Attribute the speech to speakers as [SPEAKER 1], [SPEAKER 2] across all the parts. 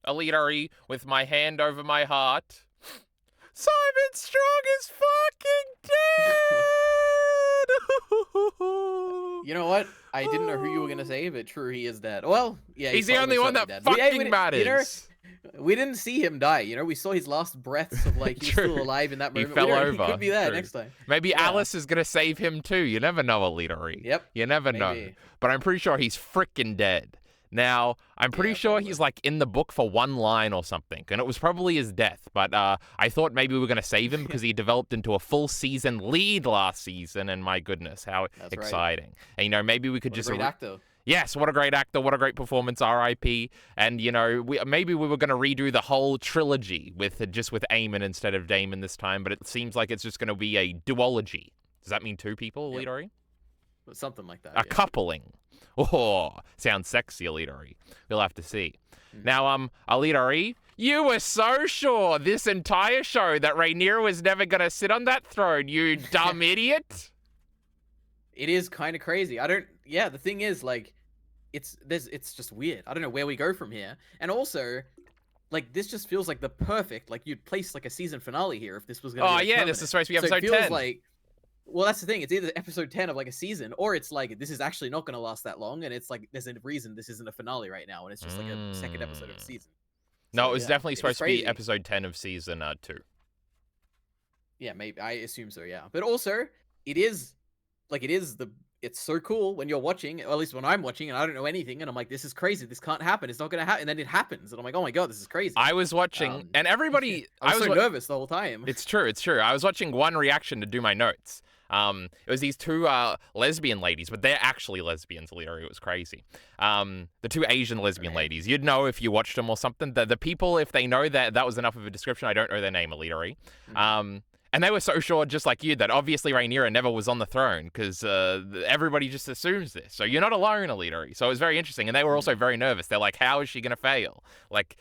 [SPEAKER 1] EliteAri, with my hand over my heart. Simon Strong is fucking dead!
[SPEAKER 2] You know what? I didn't know who you were gonna say, but true, he is dead. Well, yeah,
[SPEAKER 1] He's the only one that
[SPEAKER 2] dead.
[SPEAKER 1] fucking matters.
[SPEAKER 2] We didn't see him die. You know, we saw his last breaths of like he's still alive in that moment.
[SPEAKER 1] He fell over.
[SPEAKER 2] He could be there
[SPEAKER 1] True.
[SPEAKER 2] next time.
[SPEAKER 1] Maybe Alice is gonna save him too. You never know, EliteAri.
[SPEAKER 2] Yep.
[SPEAKER 1] You never know. But I'm pretty sure he's freaking dead. Now, I'm pretty sure he's like in the book for one line or something, and it was probably his death. But I thought maybe we were going to save him because he developed into a full season lead last season, and my goodness, how exciting. Right. And, you know, maybe we could just...
[SPEAKER 2] Great actor.
[SPEAKER 1] Yes, what a great actor, what a great performance, R.I.P. And, you know, maybe we were going to redo the whole trilogy with Eamon instead of Damon this time, but it seems like it's just going to be a duology. Does that mean two people, EliteAri?
[SPEAKER 2] Something like that.
[SPEAKER 1] A coupling. Oh, sounds sexy, EliteAri. We'll have to see. Now, EliteAri, you were so sure this entire show that Rhaenyra was never going to sit on that throne, you dumb idiot.
[SPEAKER 2] It is kind of crazy. The thing is, like, it's just weird. I don't know where we go from here. And also, like, this just feels like the perfect, like, you'd place, like, a season finale here if this was going to be, like, permanent.
[SPEAKER 1] This is supposed to be episode 10.
[SPEAKER 2] So it feels like... Well, that's the thing. It's either episode 10 of like a season, or it's like this is actually not going to last that long, and it's like there's a reason this isn't a finale right now, and it's just like a second episode of a season.
[SPEAKER 1] No, it was definitely supposed to be episode 10 of season 2.
[SPEAKER 2] Yeah, maybe. I assume so, yeah. But also, it's so cool when you're watching, or at least when I'm watching, and I don't know anything, and I'm like, this is crazy. This can't happen. It's not going to happen. And then it happens, and I'm like, oh my God, this is crazy.
[SPEAKER 1] I was watching, and everybody...
[SPEAKER 2] I was so nervous the whole time.
[SPEAKER 1] It's true. I was watching one reaction to do my notes. It was these two lesbian ladies, but they're actually lesbians, EliteAri. It was crazy. The two Asian lesbian ladies. You'd know if you watched them or something. The people, if they know that was enough of a description, I don't know their name, EliteAri. And they were so sure, just like you, that obviously Rhaenyra never was on the throne because everybody just assumes this. So you're not alone, EliteAri. So it was very interesting. And they were also very nervous. They're like, how is she going to fail? Like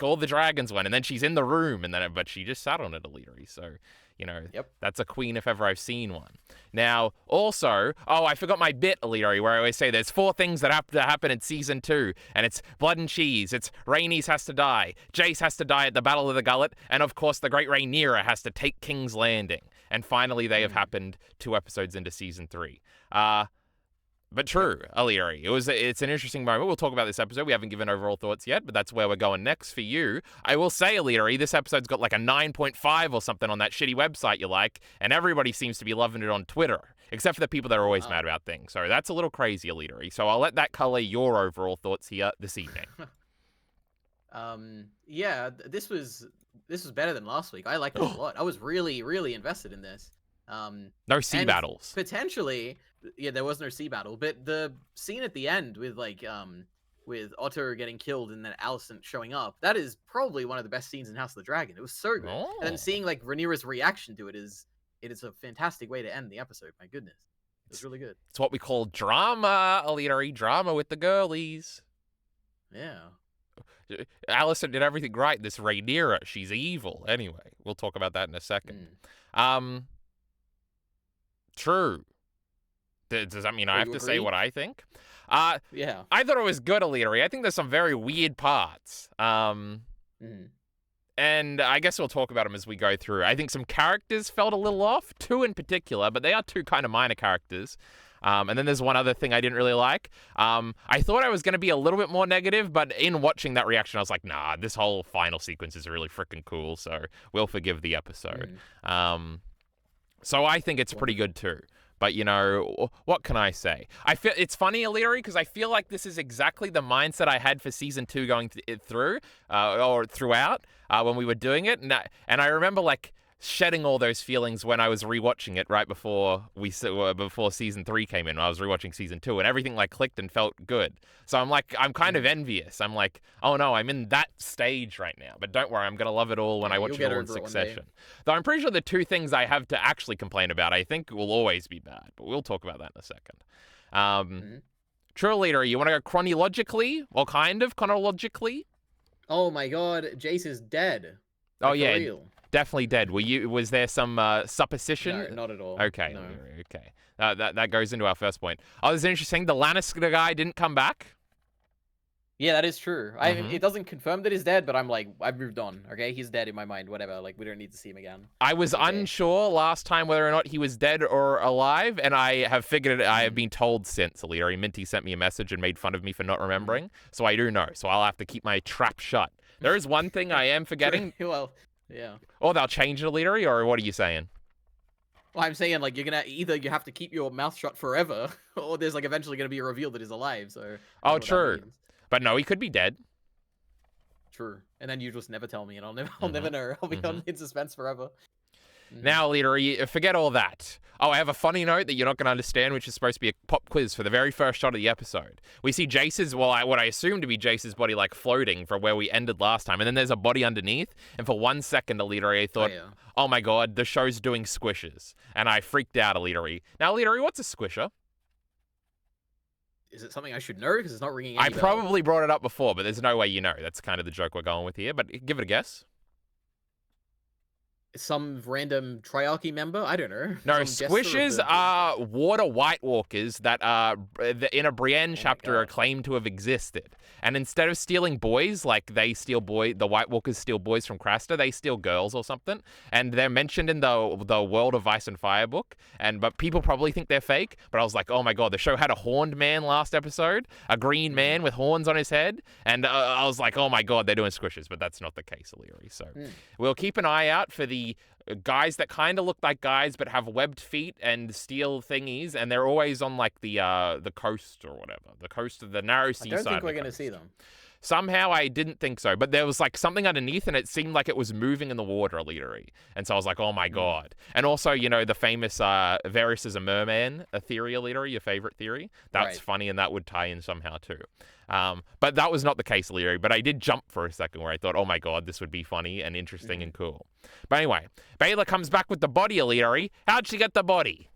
[SPEAKER 1] all the dragons went, and then she's in the room, but she just sat on it, EliteAri. So... You know, that's a queen if ever I've seen one. Now, also, I forgot my bit, EliteAri, where I always say there's 4 things that have to happen in season 2, and it's blood and cheese, it's Rhaenys has to die, Jace has to die at the Battle of the Gullet, and of course the great Rhaenyra has to take King's Landing. And finally they have happened 2 episodes into season 3. But true, EliteAri. It's an interesting moment. We'll talk about this episode. We haven't given overall thoughts yet, but that's where we're going next for you. I will say, EliteAri, this episode's got like a 9.5 or something on that shitty website you like, and everybody seems to be loving it on Twitter, except for the people that are always mad about things. So that's a little crazy, EliteAri. So I'll let that color your overall thoughts here this evening.
[SPEAKER 2] This was better than last week. I liked it a lot. I was really, really invested in this.
[SPEAKER 1] No sea battles.
[SPEAKER 2] Potentially, there was no sea battle, but the scene at the end with with Otto getting killed and then Alicent showing up, that is probably one of the best scenes in House of the Dragon. It was so good. And then seeing like Rhaenyra's reaction to it is a fantastic way to end the episode. My goodness. It was really good.
[SPEAKER 1] It's what we call drama, EliteAri, drama with the girlies.
[SPEAKER 2] Yeah.
[SPEAKER 1] Alicent did everything right. This Rhaenyra, she's evil. Anyway, we'll talk about that in a second. True. Does that mean I have to say what I think?
[SPEAKER 2] Yeah.
[SPEAKER 1] I thought it was good, EliteAri. I think there's some very weird parts. And I guess we'll talk about them as we go through. I think some characters felt a little off, 2 in particular, but they are 2 kind of minor characters. And then there's one other thing I didn't really like. I thought I was going to be a little bit more negative, but in watching that reaction, I was like, nah, this whole final sequence is really freaking cool, so we'll forgive the episode. So I think it's pretty good too. But, you know, what can I say? I feel it's funny, EliteAri, because I feel like this is exactly the mindset I had for season 2 going through, or throughout, when we were doing it. And I remember, like, shedding all those feelings when I was rewatching it right before season 3 came in. I was rewatching season 2, and everything like clicked and felt good. So I'm kind of envious. I'm like, oh no, I'm in that stage right now. But don't worry, I'm gonna love it all when I watch it all in succession. Though I'm pretty sure the 2 things I have to actually complain about, I think will always be bad. But we'll talk about that in a second. True, EliteAri, you want to go chronologically? Well, kind of chronologically.
[SPEAKER 2] Oh my God, Jace is dead.
[SPEAKER 1] Oh yeah. Real. Definitely dead. Was there some supposition?
[SPEAKER 2] No, not at all.
[SPEAKER 1] Okay.
[SPEAKER 2] No.
[SPEAKER 1] Okay. That goes into our first point. Oh, this is interesting. The Lannister guy didn't come back.
[SPEAKER 2] Yeah, that is true. I
[SPEAKER 1] Mhm.
[SPEAKER 2] it doesn't confirm that he's dead, but I'm like, I've moved on. Okay, he's dead in my mind. Whatever. Like, we don't need to see him again.
[SPEAKER 1] I was
[SPEAKER 2] It's okay.
[SPEAKER 1] unsure last time whether or not he was dead or alive, and I have figured it. I have
[SPEAKER 2] Mm.
[SPEAKER 1] been told since. EliteAri Minty sent me a message and made fun of me for not
[SPEAKER 2] Mm.
[SPEAKER 1] remembering, so I do know. So I'll have to keep my trap shut. There is one thing I am forgetting.
[SPEAKER 2] Well, yeah.
[SPEAKER 1] Or they'll change it, EliteAri, or what are you saying?
[SPEAKER 2] Well, I'm saying like you're gonna either you have to keep your mouth shut forever, or there's like eventually gonna be a reveal that he's alive. So I don't
[SPEAKER 1] Oh,
[SPEAKER 2] know what that
[SPEAKER 1] true.
[SPEAKER 2] means.
[SPEAKER 1] But no, he could be dead.
[SPEAKER 2] True. And then you just never tell me, and I'll never know. I'll be in suspense forever.
[SPEAKER 1] Now, EliteAri, forget all that. Oh, I have a funny note that you're not going to understand, which is supposed to be a pop quiz for the very first shot of the episode. We see Jace's, what I assume to be Jace's body, like floating from where we ended last time, and then there's a body underneath. And for 1 second, EliteAri, I thought, oh my god, the show's doing squishes, and I freaked out, EliteAri. Now, EliteAri, what's a squisher?
[SPEAKER 2] Is it something I should know? Because it's not ringing any
[SPEAKER 1] I
[SPEAKER 2] bells.
[SPEAKER 1] probably brought it up before, but there's no way you know. That's kind of the joke we're going with here. But give it a guess.
[SPEAKER 2] Some random triarchy member? I don't know.
[SPEAKER 1] No,
[SPEAKER 2] Some jester of
[SPEAKER 1] squishes
[SPEAKER 2] the-
[SPEAKER 1] are water white walkers that in a Brienne chapter are
[SPEAKER 2] God.
[SPEAKER 1] claimed to have existed. And instead of stealing boys, like they steal the White Walkers steal boys from Craster, they steal girls or something. And they're mentioned in the World of Ice and Fire book. But people probably think they're fake. But I was like, oh my god, the show had a horned man last episode, a green man with horns on his head, and I was like, oh my god, they're doing squishes. But that's not the case, EliteAri. So we'll keep an eye out for the guys that kind of look like guys but have webbed feet and steel thingies, and they're always on like the coast or whatever, the coast of the narrow sea
[SPEAKER 2] I don't
[SPEAKER 1] side.
[SPEAKER 2] think we're gonna see them.
[SPEAKER 1] Somehow I didn't think so, but there was like something underneath, and it seemed like it was moving in the water, EliteAri. And so I was like, oh my god. And also, you know, the famous Varys is a merman theory, EliteAri, your favorite theory. That's
[SPEAKER 2] Right.
[SPEAKER 1] funny, and that would tie in somehow too. But that was not the case, EliteAri. But I did jump for a second where I thought, oh my god, this would be funny and interesting and cool. But anyway, Baylor comes back with the body, EliteAri. How'd she get the body?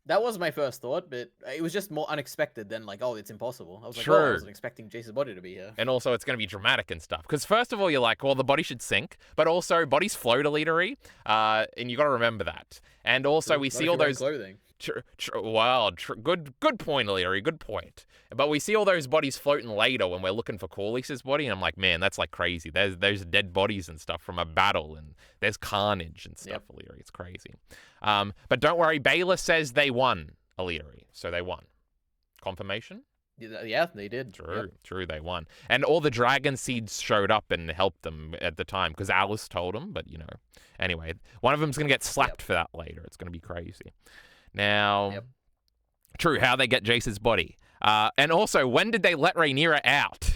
[SPEAKER 2] That was my first thought, but it was just more unexpected than like, oh, it's impossible. I was like, oh,
[SPEAKER 1] True.
[SPEAKER 2] I wasn't expecting Jace's body to be here.
[SPEAKER 1] And also, it's going to be dramatic and stuff. Because first of all, you're like, well, the body should sink. But also, bodies float, EliteAri. And you got to remember that. And also, we
[SPEAKER 2] Not
[SPEAKER 1] see
[SPEAKER 2] if
[SPEAKER 1] all
[SPEAKER 2] you're wearing
[SPEAKER 1] those...
[SPEAKER 2] clothing.
[SPEAKER 1] Good point, EliteAri. Good point. But we see all those bodies floating later when we're looking for Corlys's body, and I'm like, man, that's like crazy. There's dead bodies and stuff from a battle, and there's carnage and stuff, EliteAri. It's crazy. But don't worry, Baylor says they won, EliteAri. So they won. Confirmation?
[SPEAKER 2] Yeah, they did.
[SPEAKER 1] True, they won. And all the dragon seeds showed up and helped them at the time, because Alice told them, but you know. Anyway, one of them's going to get slapped for that later. It's going to be crazy. Now, true, how they get Jace's body. And also, when did they let Rhaenyra out?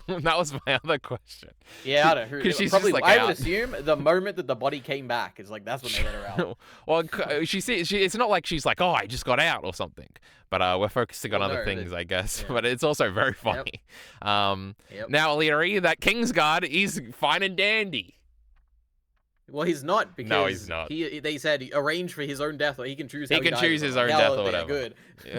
[SPEAKER 1] That was my other question.
[SPEAKER 2] Yeah, I don't know.
[SPEAKER 1] Because she's
[SPEAKER 2] probably,
[SPEAKER 1] just, like,
[SPEAKER 2] I would
[SPEAKER 1] out.
[SPEAKER 2] assume the moment that the body came back is like that's when they let her out.
[SPEAKER 1] Well, it's not like she's like, oh, I just got out or something. But we're focusing on other things, I guess. But it's also very funny. Now, EliteAri, that Kingsguard is fine and dandy.
[SPEAKER 2] Well, he's not because
[SPEAKER 1] no, he's not.
[SPEAKER 2] They said arrange for his own death, or he can choose.
[SPEAKER 1] He can choose his own death or whatever.
[SPEAKER 2] Good,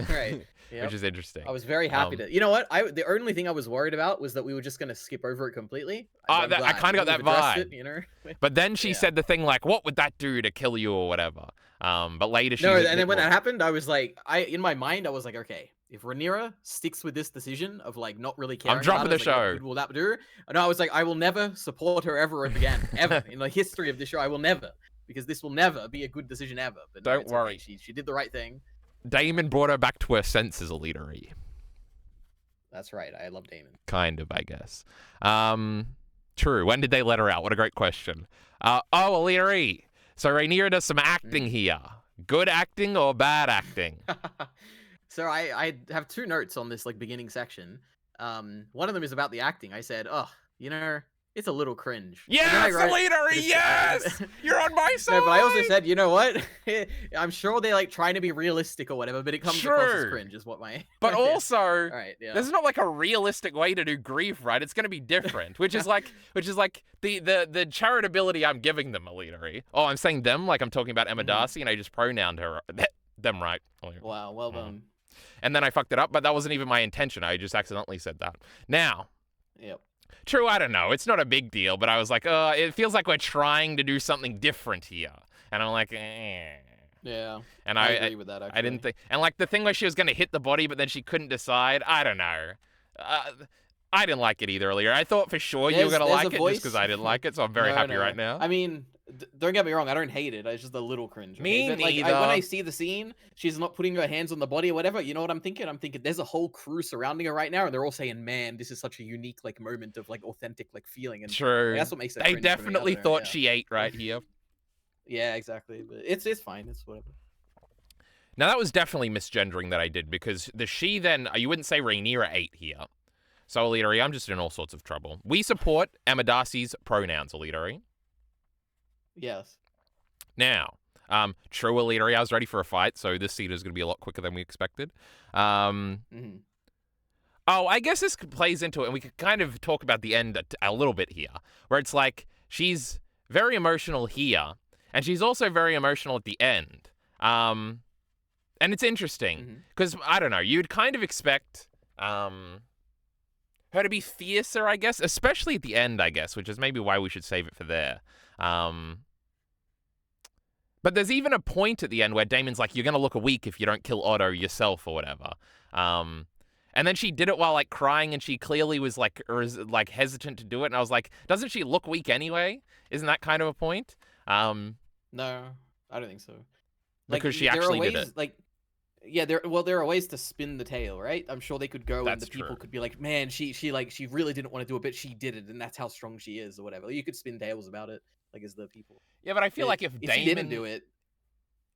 [SPEAKER 2] right?
[SPEAKER 1] Which is interesting.
[SPEAKER 2] I was very happy to. You know what? The only thing I was worried about was that we were just gonna skip over it completely.
[SPEAKER 1] I kind of got that vibe.
[SPEAKER 2] It, you know.
[SPEAKER 1] But then she said the thing like, "What would that do to kill you or whatever?" But later she.
[SPEAKER 2] No, and then when that happened, I was like, in my mind, I was like, okay, if Rhaenyra sticks with this decision of like not really caring,
[SPEAKER 1] I'm dropping
[SPEAKER 2] about
[SPEAKER 1] the
[SPEAKER 2] it,
[SPEAKER 1] show.
[SPEAKER 2] Like, what good will that do? And I was like, I will never support her ever again, ever in the history of the show. I will never, because this will never be a good decision ever. But no,
[SPEAKER 1] don't worry,
[SPEAKER 2] okay. She did the right thing.
[SPEAKER 1] Damon brought her back to her senses, EliteAri.
[SPEAKER 2] That's right. I love Damon.
[SPEAKER 1] Kind of, I guess. True. When did they let her out? What a great question. EliteAri. So Rhaenyra does some acting here. Good acting or bad acting?
[SPEAKER 2] So I have two notes on this like beginning section. One of them is about the acting. I said, oh, you know, it's a little cringe.
[SPEAKER 1] Yes, EliteAri, yes! You're on my side!
[SPEAKER 2] No, but I also said, you know what? I'm sure they're like trying to be realistic or whatever, but it comes across as cringe is what my...
[SPEAKER 1] But also,
[SPEAKER 2] all right,
[SPEAKER 1] there's not like a realistic way to do grief, right? It's going to be different, which is like the charitability I'm giving them, EliteAri. Oh, I'm saying them like I'm talking about Emma Darcy, and I just pronouned her them, right?
[SPEAKER 2] Wow, well done.
[SPEAKER 1] And then I fucked it up, but that wasn't even my intention. I just accidentally said that. Now...
[SPEAKER 2] Yep.
[SPEAKER 1] True, I don't know. It's not a big deal, but I was like, it feels like we're trying to do something different here. And I'm like,
[SPEAKER 2] Yeah.
[SPEAKER 1] And
[SPEAKER 2] I agree with that, actually.
[SPEAKER 1] I didn't think... And like the thing where she was going to hit the body, but then she couldn't decide, I don't know. I didn't like it either earlier. I thought for sure you were going to like it just because I didn't like it, so I'm very happy right now.
[SPEAKER 2] I mean, don't get me wrong, I don't hate it. It's just a little cringe.
[SPEAKER 1] Me
[SPEAKER 2] but,
[SPEAKER 1] neither.
[SPEAKER 2] when I see the scene, she's not putting her hands on the body or whatever, you know what I'm thinking? I'm thinking there's a whole crew surrounding her right now, and they're all saying, man, this is such a unique like moment of like authentic like feeling. And
[SPEAKER 1] True.
[SPEAKER 2] that's what makes it
[SPEAKER 1] They
[SPEAKER 2] cringe for me. I
[SPEAKER 1] definitely
[SPEAKER 2] don't know,
[SPEAKER 1] thought she ate right here.
[SPEAKER 2] Yeah, exactly. But it's fine. It's whatever.
[SPEAKER 1] Now, that was definitely misgendering that I did, because the she then, you wouldn't say Rhaenyra ate here. So, EliteAri, I'm just in all sorts of trouble. We support Emma Darcy's pronouns, EliteAri.
[SPEAKER 2] Yes.
[SPEAKER 1] Now, true, EliteAri, I was ready for a fight, so this scene is going to be a lot quicker than we expected. Oh, I guess this plays into it, and we could kind of talk about the end a little bit here, where it's like, she's very emotional here, and she's also very emotional at the end. And it's interesting, because, I don't know, you'd kind of expect her to be fiercer, I guess, especially at the end, I guess, which is maybe why we should save it for there. But there's even a point at the end where Daemon's like, you're going to look weak if you don't kill Otto yourself or whatever. And then she did it while, like, crying, and she clearly was, like, hesitant to do it. And I was like, doesn't she look weak anyway? Isn't that kind of a point?
[SPEAKER 2] No, I don't think so.
[SPEAKER 1] Because she actually did it.
[SPEAKER 2] Like, yeah, there are ways to spin the tale, right? I'm sure they could go and the people could be like, man, she really didn't want to do it, but she did it, and that's how strong she is, or whatever. You could spin tales about it, like, as the people.
[SPEAKER 1] Yeah, but I feel like if Daemon
[SPEAKER 2] didn't do it,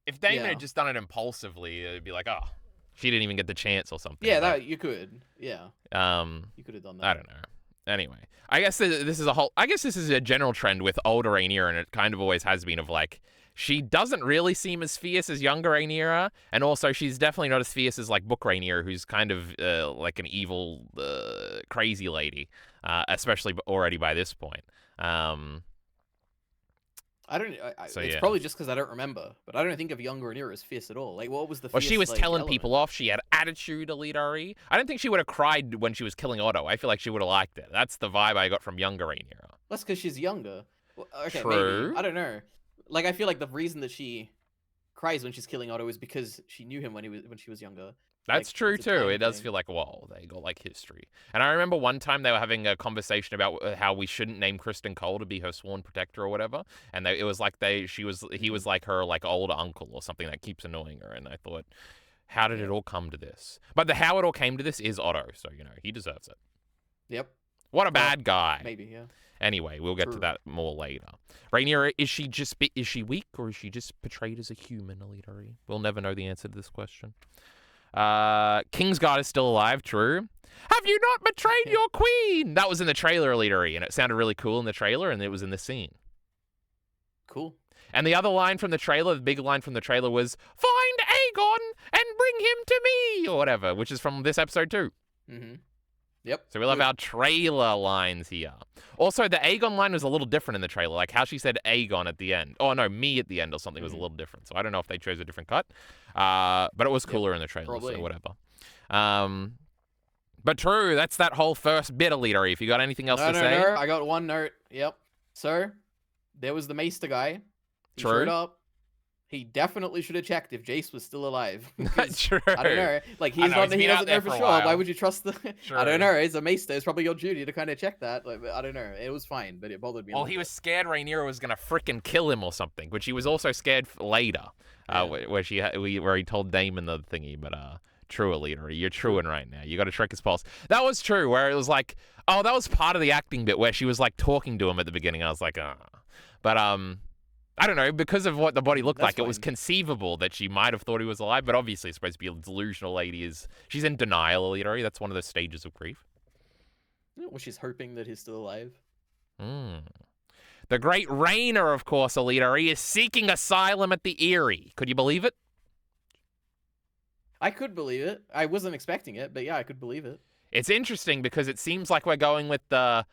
[SPEAKER 1] if Daemon had just done it impulsively, it'd be like, oh, she didn't even get the chance or something.
[SPEAKER 2] Yeah, that you could. Yeah. You could have done that.
[SPEAKER 1] I don't know. Anyway, I guess this is a general trend with older Rhaenyra, and it kind of always has been, of like, she doesn't really seem as fierce as younger Rhaenyra, and also she's definitely not as fierce as like book Rhaenyra, who's kind of like an evil, crazy lady, especially already by this point.
[SPEAKER 2] It's probably just because I don't remember, but I don't think of younger Rhaenyra as fierce at all. Like, what was the?
[SPEAKER 1] Well, she was telling
[SPEAKER 2] element?
[SPEAKER 1] people off. She had attitude, EliteAri. I don't think she would have cried when she was killing Otto. I feel like she would have liked it. That's the vibe I got from younger Rhaenyra.
[SPEAKER 2] That's because she's younger. Well, okay,
[SPEAKER 1] True.
[SPEAKER 2] maybe. I don't know. Like, I feel like the reason that she cries when she's killing Otto is because she knew him when she was younger.
[SPEAKER 1] That's
[SPEAKER 2] like,
[SPEAKER 1] true too. It does
[SPEAKER 2] thing.
[SPEAKER 1] feel like, whoa, they got like history. And I remember one time they were having a conversation about how we shouldn't name Kristen Cole to be her sworn protector or whatever. And it was like he was like her like older uncle or something that keeps annoying her. And I thought, how did it all come to this? But how it all came to this is Otto, so he deserves it.
[SPEAKER 2] Yep.
[SPEAKER 1] What a bad guy.
[SPEAKER 2] Maybe, yeah.
[SPEAKER 1] Anyway, we'll get to that more later. Rhaenyra, is she weak, or is she just portrayed as a human, EliteAri? We'll never know the answer to this question. Kingsguard is still alive, true. Have you not betrayed your queen? That was in the trailer, EliteAri, and it sounded really cool in the trailer, and it was in the scene.
[SPEAKER 2] Cool.
[SPEAKER 1] And the other line from the trailer, the big line from the trailer was, find Aegon and bring him to me, or whatever, which is from this episode too. Yep. So we'll have our trailer lines here. Also, the Aegon line was a little different in the trailer, like how she said Aegon at the end. Oh, no, me at the end or something was a little different. So I don't know if they chose a different cut. But it was cooler in the trailer, so whatever. But true, that's that whole first bit, EliteAri. If you got anything else to say.
[SPEAKER 2] No, I got one note. Yep. So, there was the Maester guy. He showed up. He definitely should have checked if Jace was still alive.
[SPEAKER 1] True.
[SPEAKER 2] I don't know. Like, he doesn't know for sure. Why would you trust the... True. I don't know. It's a Maester. It's probably your duty to kind of check that. Like, I don't know. It was fine, but it bothered me.
[SPEAKER 1] Well, he was scared Rhaenyra was going to frickin' kill him or something, which he was also scared for later, where he told Daemon the thingy, but... True, EliteAri. You're truing right now. You got to trick his pulse. That was true, where it was like, oh, that was part of the acting bit where she was like talking to him at the beginning. I was like, But, I don't know, because of what the body looked like, it was conceivable that she might have thought he was alive, but obviously it's supposed to be a delusional lady. She's in denial, EliteAri. That's one of the stages of grief.
[SPEAKER 2] Well, she's hoping that he's still alive.
[SPEAKER 1] The great Rhaenyra, of course, EliteAri, is seeking asylum at the Eyrie. Could you believe it?
[SPEAKER 2] I could believe it. I wasn't expecting it, but yeah, I could believe it.
[SPEAKER 1] It's interesting because it seems like we're going with the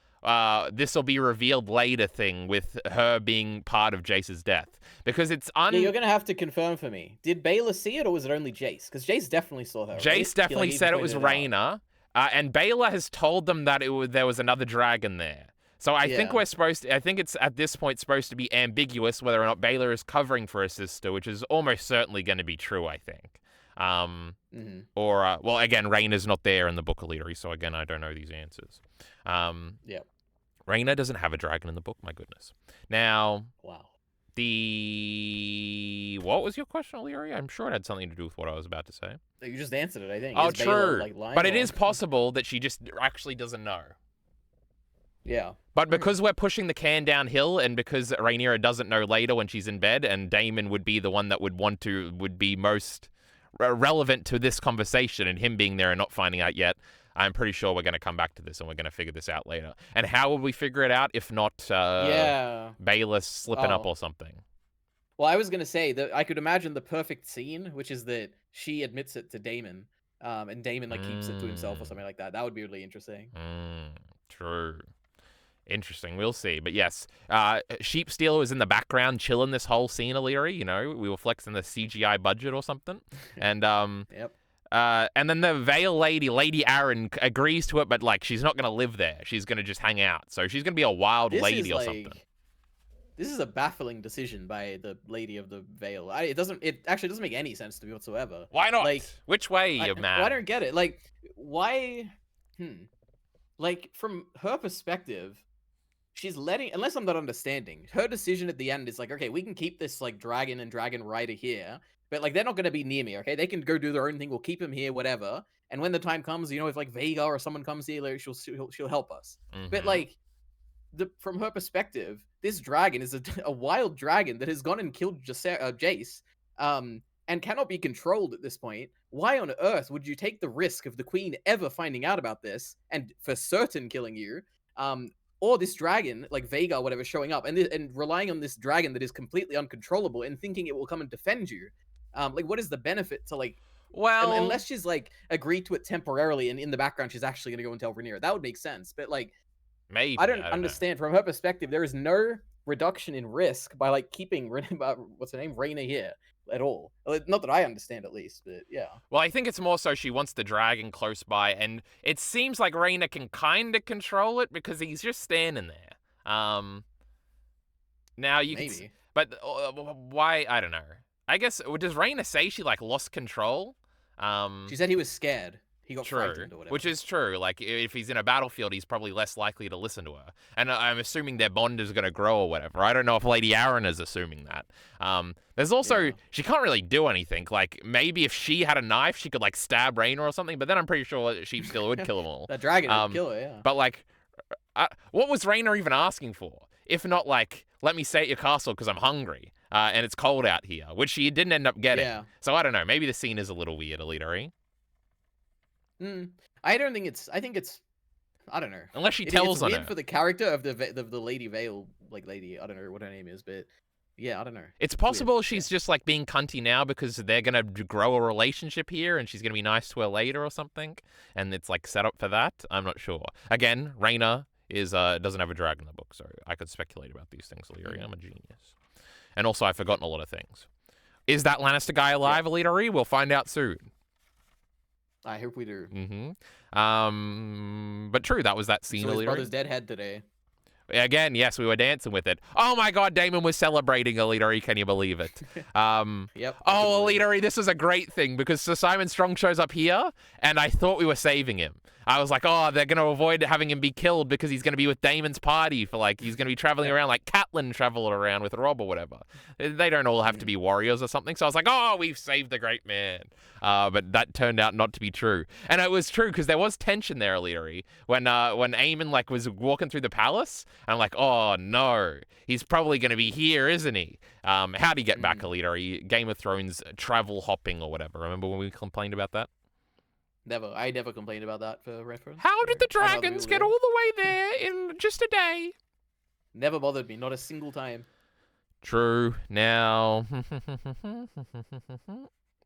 [SPEAKER 1] this will be revealed later thing with her being part of Jace's death. Because it's
[SPEAKER 2] Yeah, you're going to have to confirm for me. Did Baylor see it or was it only Jace? Because Jace definitely saw her.
[SPEAKER 1] Jace definitely said it was Rhaena. And Baylor has told them that there was another dragon there. So I think it's at this point supposed to be ambiguous whether or not Baylor is covering for her sister, which is almost certainly going to be true, I think.
[SPEAKER 2] Mm-hmm.
[SPEAKER 1] Or, well, again, Rhaena's not there in the book, EliteAri, so again, I don't know these answers.
[SPEAKER 2] Yep.
[SPEAKER 1] Rhaena doesn't have a dragon in the book, my goodness. Now,
[SPEAKER 2] Wow.
[SPEAKER 1] what was your question, EliteAri? I'm sure it had something to do with what I was about to say.
[SPEAKER 2] You just answered it, I think.
[SPEAKER 1] Oh,
[SPEAKER 2] Is Baela,
[SPEAKER 1] true.
[SPEAKER 2] like, lying,
[SPEAKER 1] But it
[SPEAKER 2] or-
[SPEAKER 1] is possible that she just actually doesn't know.
[SPEAKER 2] Yeah.
[SPEAKER 1] But because we're pushing the can downhill, and because Rhaenyra doesn't know later when she's in bed, and Daemon would be the one that would be most relevant to this conversation, and him being there and not finding out yet, I'm pretty sure we're going to come back to this and we're going to figure this out later. And how would we figure it out if not Baela slipping up or something?
[SPEAKER 2] Well, I was going to say that I could imagine the perfect scene, which is that she admits it to Daemon, and Daemon like keeps it to himself or something like that. That would be really interesting.
[SPEAKER 1] True. Interesting. We'll see. But yes, Sheep Stealer was in the background chilling this whole scene, EliteAri. You know, we were flexing the CGI budget or something. And
[SPEAKER 2] Yep.
[SPEAKER 1] and then the Vale lady, Lady Aaron, agrees to it, but like she's not gonna live there. She's gonna just hang out. So she's gonna be a wild lady or something.
[SPEAKER 2] This is a baffling decision by the Lady of the Vale. It actually doesn't make any sense to me whatsoever.
[SPEAKER 1] Why not?
[SPEAKER 2] Like,
[SPEAKER 1] which way, you man?
[SPEAKER 2] I don't get it. Like, why? Like, from her perspective, she's letting, unless I'm not understanding, her decision at the end is like, okay, we can keep this like dragon and dragon rider here, but like they're not going to be near me, okay? They can go do their own thing. We'll keep them here, whatever. And when the time comes, you know, if like Vega or someone comes here, like, she'll help us. But like, from her perspective, this dragon is a wild dragon that has gone and killed Jace, and cannot be controlled at this point. Why on earth would you take the risk of the queen ever finding out about this and for certain killing you? Or this dragon, like Vega or whatever, showing up and relying on this dragon that is completely uncontrollable and thinking it will come and defend you. Like, what is the benefit to like?
[SPEAKER 1] Well,
[SPEAKER 2] unless she's like agreed to it temporarily, and in the background she's actually gonna go and tell Rhaenyra, that would make sense. But like,
[SPEAKER 1] maybe
[SPEAKER 2] I don't understand. From her perspective, there is no reduction in risk by like keeping what's her name, Rhaena here at all. Not that I understand, at least, but yeah.
[SPEAKER 1] Well, I think it's more so she wants the dragon close by, and it seems like Rhaena can kind of control it because he's just standing there. Now you
[SPEAKER 2] maybe,
[SPEAKER 1] but why? I don't know. I guess does Rhaena say she like lost control?
[SPEAKER 2] She said he was scared. He got
[SPEAKER 1] true,
[SPEAKER 2] frightened or whatever.
[SPEAKER 1] which is true. Like, if he's in a battlefield, he's probably less likely to listen to her. And I'm assuming their bond is going to grow or whatever. I don't know if Lady Aaron is assuming that. There's also, she can't really do anything. Like, maybe if she had a knife, she could, like, stab Rhaena or something. But then I'm pretty sure Sheep Stealer would kill them all.
[SPEAKER 2] That dragon would kill her, yeah.
[SPEAKER 1] But, like, what was Rhaena even asking for? If not, like, let me stay at your castle because I'm hungry. And it's cold out here, which she didn't end up getting.
[SPEAKER 2] Yeah.
[SPEAKER 1] So I don't know. Maybe the scene is a little weird, EliteAri.
[SPEAKER 2] I don't think it's. I think it's. I don't know.
[SPEAKER 1] Unless she tells on
[SPEAKER 2] weird
[SPEAKER 1] her.
[SPEAKER 2] for the character of the Lady Vale, like lady. I don't know what her name is, but yeah, I don't know.
[SPEAKER 1] It's possible she's just like being cunty now because they're gonna grow a relationship here, and she's gonna be nice to her later or something, and it's like set up for that. I'm not sure. Again, Rhaena is doesn't have a dragon in the book, so I could speculate about these things, EliteAri. I'm a genius, and also I've forgotten a lot of things. Is that Lannister guy alive, EliteAri? We'll find out soon.
[SPEAKER 2] I hope we do.
[SPEAKER 1] But true, that was that scene.
[SPEAKER 2] So his brother's dead head today.
[SPEAKER 1] Again, yes, we were dancing with it. Oh my God, Daemon was celebrating, EliteAri. Can you believe it?
[SPEAKER 2] Yep.
[SPEAKER 1] Oh, EliteAri, this was a great thing because Sir Simon Strong shows up here, and I thought we were saving him. I was like, oh, they're going to avoid having him be killed because he's going to be with Daemon's party for like, he's going to be traveling around like Catelyn traveled around with Robb or whatever. They don't all have to be warriors or something. So I was like, oh, we've saved the great man. But that turned out not to be true. And it was true because there was tension there, EliteAri, when Aemon like was walking through the palace. I'm like, oh no, he's probably going to be here, isn't he? How'd he get back, EliteAri? Game of Thrones travel hopping or whatever. Remember when we complained about that?
[SPEAKER 2] Never. I never complained about that for reference.
[SPEAKER 1] How did the dragons get all the way there in just a day?
[SPEAKER 2] Never bothered me, not a single time.
[SPEAKER 1] True. Now,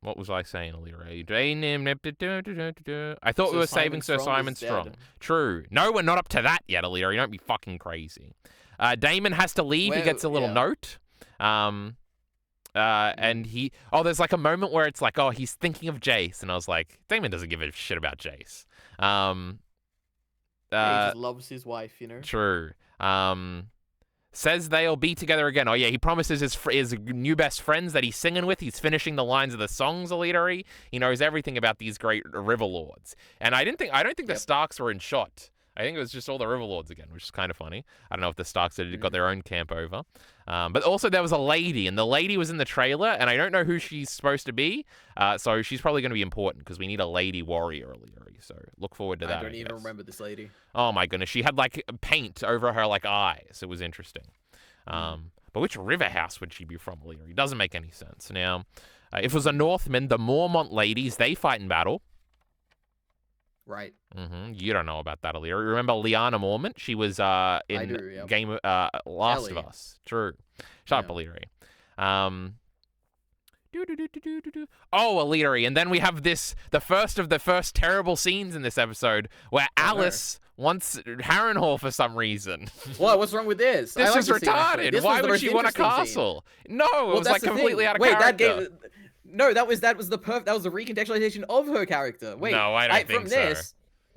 [SPEAKER 1] what was I saying, EliteAri? I thought we were saving Sir Simon Strong. True. No, we're not up to that yet, EliteAri. Don't be fucking crazy. Daemon has to leave. He gets a little note. And there's like a moment where it's like, oh, he's thinking of Jace, and I was like, Daemon doesn't give a shit about Jace.
[SPEAKER 2] He just loves his wife, you know.
[SPEAKER 1] True. Says they'll be together again. Oh yeah, he promises his new best friends that he's singing with. He's finishing the lines of the songs. EliteAri. He knows everything about these great river lords. And I don't think the Starks were in shot. I think it was just all the river lords again, which is kind of funny. I don't know if the Starks had got their own camp over. But also there was a lady, and the lady was in the trailer, and I don't know who she's supposed to be. So she's probably going to be important because we need a lady warrior, EliteAri. So look forward to that.
[SPEAKER 2] I don't even remember this lady.
[SPEAKER 1] Oh my goodness, she had like paint over her like eyes. It was interesting. But which river house would she be from, EliteAri? It doesn't make any sense. Now, if it was a Northman, the Mormont ladies, they fight in battle.
[SPEAKER 2] Right.
[SPEAKER 1] You don't know about that, EliteAri. Remember Lyanna Mormont? She was in Game Last of Us. True. Shut up, EliteAri. Oh, EliteAri. And then we have the first of the first terrible scenes in this episode where Alice wants Harrenhal for some reason.
[SPEAKER 2] What? What's wrong with this?
[SPEAKER 1] This is retarded. Why would she want a castle? No, it was like completely out of character.
[SPEAKER 2] That was the recontextualization of her character. Wait,
[SPEAKER 1] no, I don't think so.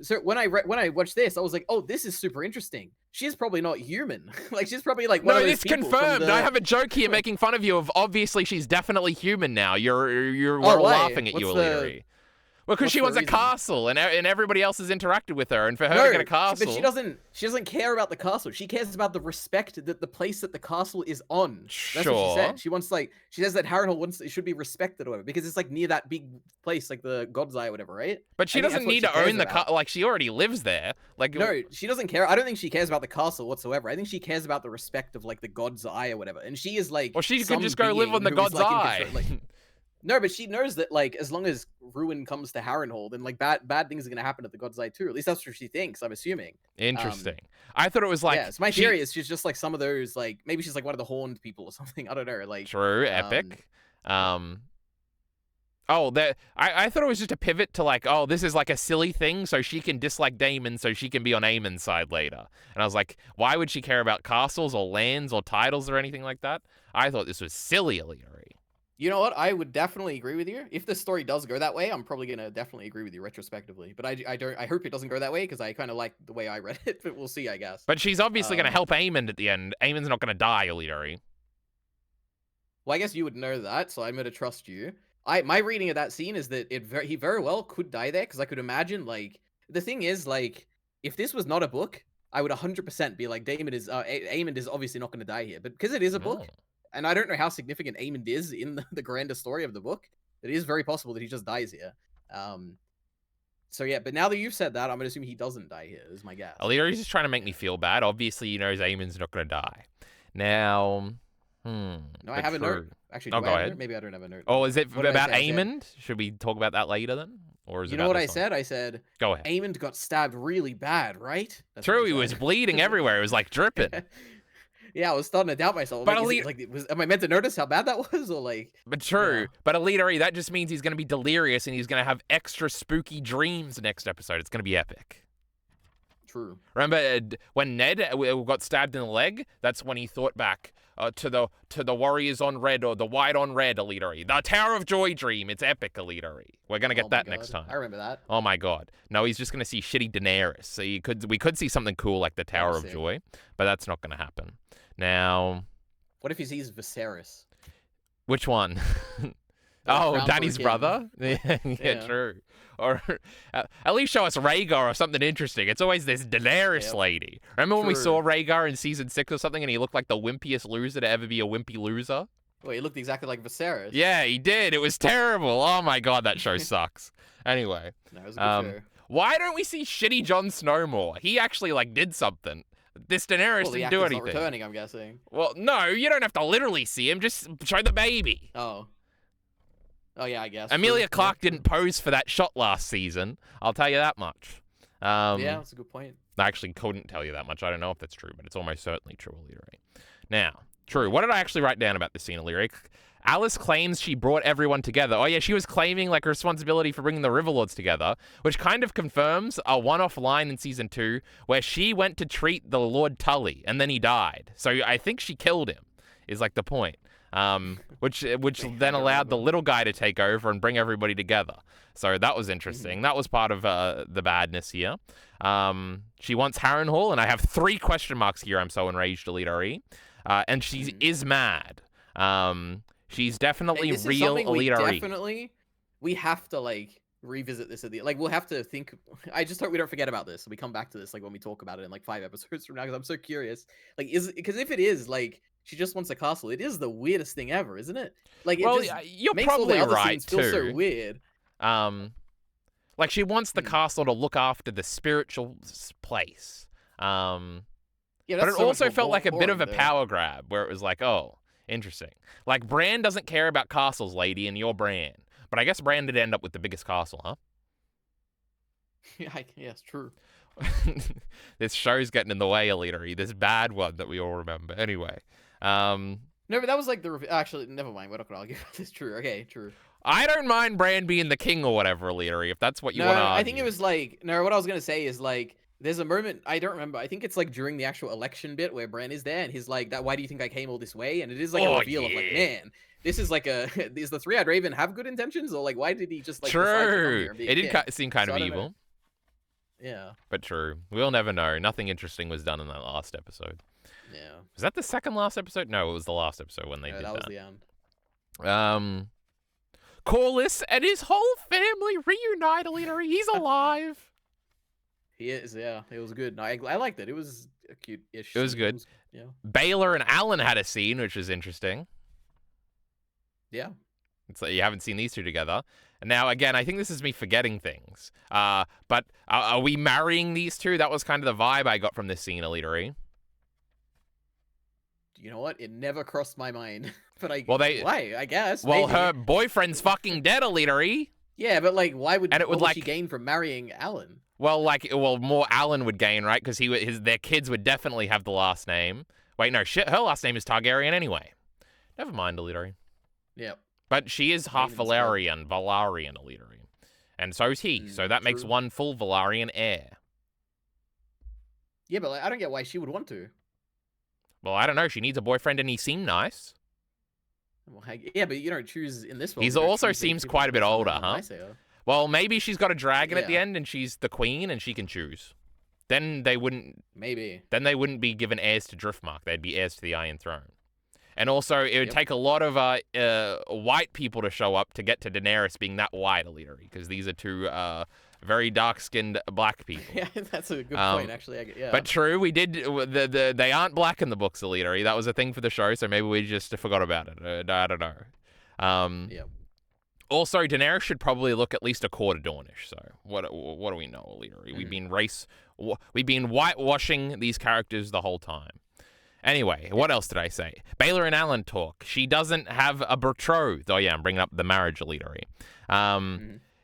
[SPEAKER 2] So when I watched this, I was like, oh, this is super interesting. She's probably not human. Like, she's probably like one of those
[SPEAKER 1] it's
[SPEAKER 2] people
[SPEAKER 1] confirmed. I have a joke here making fun of you of obviously she's definitely human now. We're laughing at you, EliteAri. Well, because she wants a castle, and everybody else has interacted with her, and for her to get a castle.
[SPEAKER 2] But she doesn't care about the castle. She cares about the respect that the place that the castle is on. That's what she said. She wants she says that Harrenhal it should be respected or whatever, because it's like near that big place, like the God's Eye or whatever, right?
[SPEAKER 1] But she doesn't need to own the castle. Like, she already lives there. Like,
[SPEAKER 2] no, she doesn't care. I don't think she cares about the castle whatsoever. I think she cares about the respect of like the God's Eye or whatever. And she is like,
[SPEAKER 1] well, she could just go live on the God's Eye.
[SPEAKER 2] No, but she knows that, like, as long as ruin comes to Harrenhal, then, like, bad things are going to happen at the God's Eye, too. At least that's what she thinks, I'm assuming.
[SPEAKER 1] Interesting. I thought it was, like...
[SPEAKER 2] Yeah, so my theory is she's just, like, some of those, like, maybe she's, like, one of the horned people or something. I don't know, like...
[SPEAKER 1] True, epic. I thought it was just a pivot to, like, oh, this is, like, a silly thing, so she can dislike Daemon, so she can be on Aemon's side later. And I was like, why would she care about castles or lands or titles or anything like that? I thought this was silly, EliteAri.
[SPEAKER 2] You know what? I would definitely agree with you. If the story does go that way, I'm probably gonna definitely agree with you retrospectively. But I hope it doesn't go that way because I kind of like the way I read it. But we'll see, I guess.
[SPEAKER 1] But she's obviously gonna help Aemon at the end. Aemon's not gonna die, EliteAri.
[SPEAKER 2] Well, I guess you would know that, so I'm gonna trust you. My reading of that scene is that he very well could die there, because I could imagine, like, the thing is, like, if this was not a book, I would 100% be like, Aemon is obviously not gonna die here. But because it is a book. And I don't know how significant Aemon is in the grander story of the book. It is very possible that he just dies here. So yeah, but now that you've said that, I'm gonna assume he doesn't die here, is my guess.
[SPEAKER 1] EliteAri's just trying to make me feel bad. Obviously, he knows Aemon's not gonna die. Now,
[SPEAKER 2] no, I have a note. Actually,
[SPEAKER 1] go ahead.
[SPEAKER 2] Maybe I don't have a note.
[SPEAKER 1] Oh, is it about Aemon? Should we talk about that later then? Or is
[SPEAKER 2] you know what I said? I said,
[SPEAKER 1] go ahead.
[SPEAKER 2] Aemon got stabbed really bad, right?
[SPEAKER 1] That's true, he was bleeding everywhere. It was like dripping.
[SPEAKER 2] Yeah, I was starting to doubt myself.
[SPEAKER 1] But
[SPEAKER 2] am I meant to notice how bad that was, or like?
[SPEAKER 1] But true. Yeah. But EliteAri, that just means he's going to be delirious and he's going to have extra spooky dreams next episode. It's going to be epic.
[SPEAKER 2] True.
[SPEAKER 1] Remember when Ned got stabbed in the leg? That's when he thought back to the Warriors on Red or the White on Red, EliteAri. The Tower of Joy dream. It's epic, EliteAri. We're gonna get that next time.
[SPEAKER 2] I remember that.
[SPEAKER 1] Oh my god. No, he's just gonna see shitty Daenerys. So we could see something cool like the Tower of Joy, but that's not gonna happen. Now,
[SPEAKER 2] what if he sees Viserys?
[SPEAKER 1] Which one? Oh, Dany's brother? Yeah, true. Or at least show us Rhaegar or something interesting. It's always this Daenerys lady. Remember when we saw Rhaegar in season 6 or something and he looked like the wimpiest loser to ever be a wimpy loser?
[SPEAKER 2] Well, he looked exactly like Viserys.
[SPEAKER 1] Yeah, he did. It was terrible. Oh my god, that show sucks. Anyway.
[SPEAKER 2] No, it was a good show.
[SPEAKER 1] Why don't we see shitty Jon Snow more? He actually, like, did something. This Daenerys didn't do anything.
[SPEAKER 2] Not returning, I'm guessing.
[SPEAKER 1] Well, no, you don't have to literally see him. Just show the baby.
[SPEAKER 2] Oh, yeah, I guess.
[SPEAKER 1] Emilia Clarke didn't pose for that shot last season. I'll tell you that much.
[SPEAKER 2] Yeah, that's a good point.
[SPEAKER 1] I actually couldn't tell you that much. I don't know if that's true, but it's almost certainly true, EliteAri. Now, true. What did I actually write down about this scene, EliteAri? Alice claims she brought everyone together. Oh, yeah, she was claiming, like, responsibility for bringing the Riverlords together, which kind of confirms a one-off line in Season 2 where she went to treat the Lord Tully, and then he died. So I think she killed him, is, like, the point. which then allowed the little guy to take over and bring everybody together. So that was interesting. That was part of the badness here. She wants Harrenhal, and I have 3 question marks here. I'm so enraged, EliteAri. And she is mad. She's definitely real EliteAri.
[SPEAKER 2] We have to like revisit this at the we'll have to think. I just hope we don't forget about this and we come back to this like when we talk about it in like 5 episodes from now, because I'm so curious. Like, because if it is like she just wants a castle, it is the weirdest thing ever, isn't it? Like,
[SPEAKER 1] well,
[SPEAKER 2] it just
[SPEAKER 1] you're
[SPEAKER 2] makes
[SPEAKER 1] probably
[SPEAKER 2] all the other
[SPEAKER 1] right
[SPEAKER 2] scenes feel
[SPEAKER 1] too.
[SPEAKER 2] so weird.
[SPEAKER 1] Like she wants the castle to look after the spiritual place.
[SPEAKER 2] Yeah,
[SPEAKER 1] but it
[SPEAKER 2] so
[SPEAKER 1] also
[SPEAKER 2] much
[SPEAKER 1] felt
[SPEAKER 2] more
[SPEAKER 1] like a bit of a
[SPEAKER 2] boring, though.
[SPEAKER 1] power grab, where it was like, oh, interesting. Like Bran doesn't care about castles, lady, and you're Bran. But I guess Bran did end up with the biggest castle, huh?
[SPEAKER 2] Yeah, yes, true.
[SPEAKER 1] This show's getting in the way, EliteAri. This bad one that we all remember. Anyway.
[SPEAKER 2] No, but that was like the actually, never mind. We're not gonna argue about this. True. Okay, true.
[SPEAKER 1] I don't mind Bran being the king or whatever, EliteAri, if that's what you want to argue.
[SPEAKER 2] I think it was like what I was gonna say is like there's a moment I don't remember. I think it's like during the actual election bit where Bran is there and he's like, "That why do you think I came all this way?" And it is like a reveal of like, man, this is like does the Three-Eyed Raven have good intentions, or like why did he just like decide to come here and be a
[SPEAKER 1] It did
[SPEAKER 2] king?
[SPEAKER 1] seem kind of evil.
[SPEAKER 2] Yeah.
[SPEAKER 1] But true. We'll never know. Nothing interesting was done in that last episode.
[SPEAKER 2] Yeah.
[SPEAKER 1] Was that the second last episode? No, it was the last episode when they did that.
[SPEAKER 2] That was the end.
[SPEAKER 1] Corlys and his whole family reunite, EliteAri. He's alive.
[SPEAKER 2] He is, yeah. It was good. No, I liked it. It was a cute-ish.
[SPEAKER 1] It was good.
[SPEAKER 2] Yeah.
[SPEAKER 1] Baylor and Alan had a scene, which was interesting.
[SPEAKER 2] Yeah.
[SPEAKER 1] It's like you haven't seen these two together. And now, again, I think this is me forgetting things. But are we marrying these two? That was kind of the vibe I got from this scene, EliteAri.
[SPEAKER 2] You know what? It never crossed my mind. But why? I guess.
[SPEAKER 1] Well,
[SPEAKER 2] maybe.
[SPEAKER 1] her boyfriend's fucking dead, EliteAri.
[SPEAKER 2] Yeah, but like, why would
[SPEAKER 1] what would
[SPEAKER 2] she gain from marrying Alan?
[SPEAKER 1] Well, more Alan would gain, right? Because their kids would definitely have the last name. Wait, no, shit. Her last name is Targaryen anyway. Never mind, EliteAri.
[SPEAKER 2] Yep.
[SPEAKER 1] But she is half Valerian, EliteAri. And so is he. So that makes one full Valerian heir.
[SPEAKER 2] Yeah, but like, I don't get why she would want to.
[SPEAKER 1] Well, I don't know. She needs a boyfriend and he seemed nice.
[SPEAKER 2] Well, yeah, but you don't choose in this one.
[SPEAKER 1] He also seems quite a bit older, huh? Well, maybe she's got a dragon at the end and she's the queen and she can choose. Then they wouldn't...
[SPEAKER 2] Maybe.
[SPEAKER 1] Then they wouldn't be given heirs to Driftmark. They'd be heirs to the Iron Throne. And also, it would take a lot of white people to show up to get to Daenerys being that white, EliteAri, because these are two very dark-skinned black people.
[SPEAKER 2] Yeah, that's a good point, actually. Yeah.
[SPEAKER 1] But true, we did... they aren't black in the books, EliteAri. That was a thing for the show, so maybe we just forgot about it. I don't know.
[SPEAKER 2] Yeah.
[SPEAKER 1] Also, Daenerys should probably look at least a quarter Dornish. So what do we know, EliteAri? We've been whitewashing these characters the whole time. Anyway, what else did I say? Baylor and Alan talk. She doesn't have a betrothed. Oh yeah, I'm bringing up the marriage, EliteAri.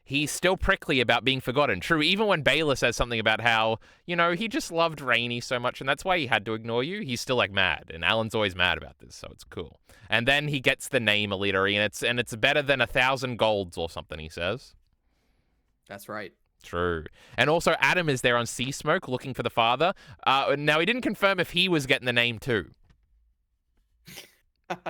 [SPEAKER 1] He's still prickly about being forgotten. True, even when Baylor says something about how, he just loved Rhaenys so much and that's why he had to ignore you, he's still like mad. And Alan's always mad about this, so it's cool. And then he gets the name EliteAri, and it's better than 1,000 golds or something, he says.
[SPEAKER 2] That's right.
[SPEAKER 1] True. And also Adam is there on Sea Smoke looking for the father. Now, he didn't confirm if he was getting the name too.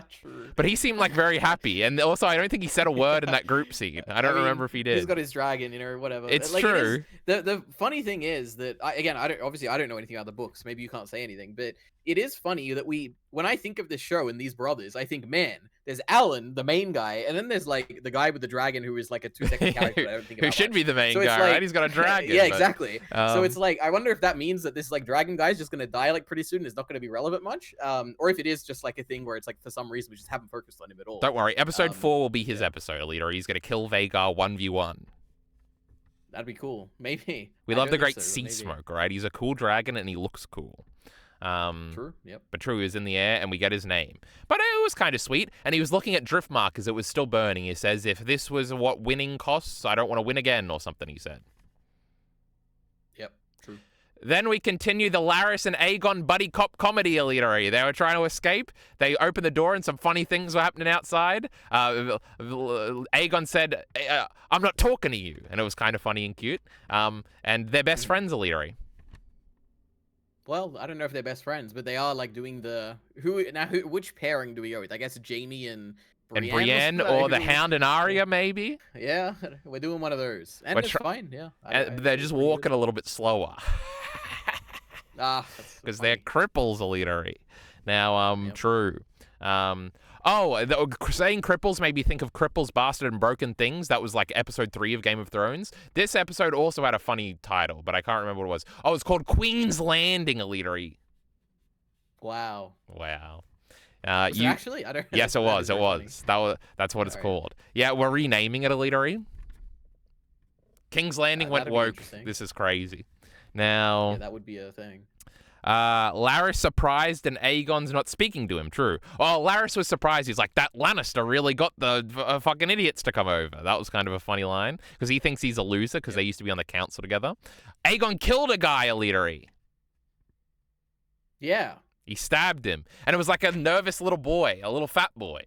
[SPEAKER 2] True.
[SPEAKER 1] But he seemed like very happy. And also, I don't think he said a word in that group scene. I don't remember if he did.
[SPEAKER 2] He's got his dragon, whatever.
[SPEAKER 1] It's true.
[SPEAKER 2] The funny thing is that, I don't know anything about the books. Maybe you can't say anything. But it is funny that when I think of this show and these brothers, I think, man, there's Alan, the main guy, and then there's like the guy with the dragon who is like a 2-second character. I don't think about
[SPEAKER 1] who should
[SPEAKER 2] much.
[SPEAKER 1] be the main guy, right? He's got a dragon.
[SPEAKER 2] Yeah, exactly. So it's like, I wonder if that means that this like dragon guy is just gonna die like pretty soon and is not gonna be relevant much, or if it is just like a thing where it's like for some reason we just haven't focused on him at all.
[SPEAKER 1] Don't worry, episode 4 will be his episode, EliteAri. He's gonna kill Vhagar 1v1.
[SPEAKER 2] That'd be cool. Maybe.
[SPEAKER 1] We love the great Sea Smoke, right? He's a cool dragon and he looks cool.
[SPEAKER 2] True. Yep.
[SPEAKER 1] But true, he was in the air and we get his name. But it was kind of sweet. And he was looking at Driftmark because it was still burning. He says, if this was what winning costs, I don't want to win again or something, he said.
[SPEAKER 2] Yep. True.
[SPEAKER 1] Then we continue the Larys and Aegon buddy cop comedy, EliteAri. They were trying to escape. They opened the door and some funny things were happening outside. Aegon said, I'm not talking to you. And it was kind of funny and cute. And they're best friends, EliteAri.
[SPEAKER 2] Well, I don't know if they're best friends, but they are like doing the which pairing do we go with? I guess Jamie and
[SPEAKER 1] And
[SPEAKER 2] Brienne.
[SPEAKER 1] Brienne or the Hound and
[SPEAKER 2] Yeah,
[SPEAKER 1] Arya, maybe.
[SPEAKER 2] yeah, we're doing one of those, and it's fine. Yeah,
[SPEAKER 1] They're just walking a little bit slower.
[SPEAKER 2] That's
[SPEAKER 1] Because
[SPEAKER 2] funny.
[SPEAKER 1] they're cripples, EliteAri. Now,
[SPEAKER 2] Yep.
[SPEAKER 1] true. Saying cripples made me think of Cripples, Bastard, and Broken Things. That was like episode 3 of Game of Thrones. This episode also had a funny title, but I can't remember what it was. Oh, it's called Queen's Landing, EliteAri.
[SPEAKER 2] Wow.
[SPEAKER 1] Wow.
[SPEAKER 2] Was it actually? I don't.
[SPEAKER 1] Yes, it
[SPEAKER 2] That
[SPEAKER 1] was.
[SPEAKER 2] is
[SPEAKER 1] It
[SPEAKER 2] very funny.
[SPEAKER 1] was. That's what it's
[SPEAKER 2] Alright.
[SPEAKER 1] called. Yeah, we're renaming it, EliteAri. King's Landing went
[SPEAKER 2] That'd be
[SPEAKER 1] woke.
[SPEAKER 2] interesting.
[SPEAKER 1] This is crazy. Now,
[SPEAKER 2] Yeah, that would be a thing.
[SPEAKER 1] Larys surprised and Aegon's not speaking to him. True. Oh, Larys was surprised. He's like, that Lannister really got the fucking idiots to come over. That was kind of a funny line because he thinks he's a loser because they used to be on the council together. Aegon killed a guy, EliteAri.
[SPEAKER 2] Yeah.
[SPEAKER 1] He stabbed him. And it was like a nervous little boy, a little fat boy.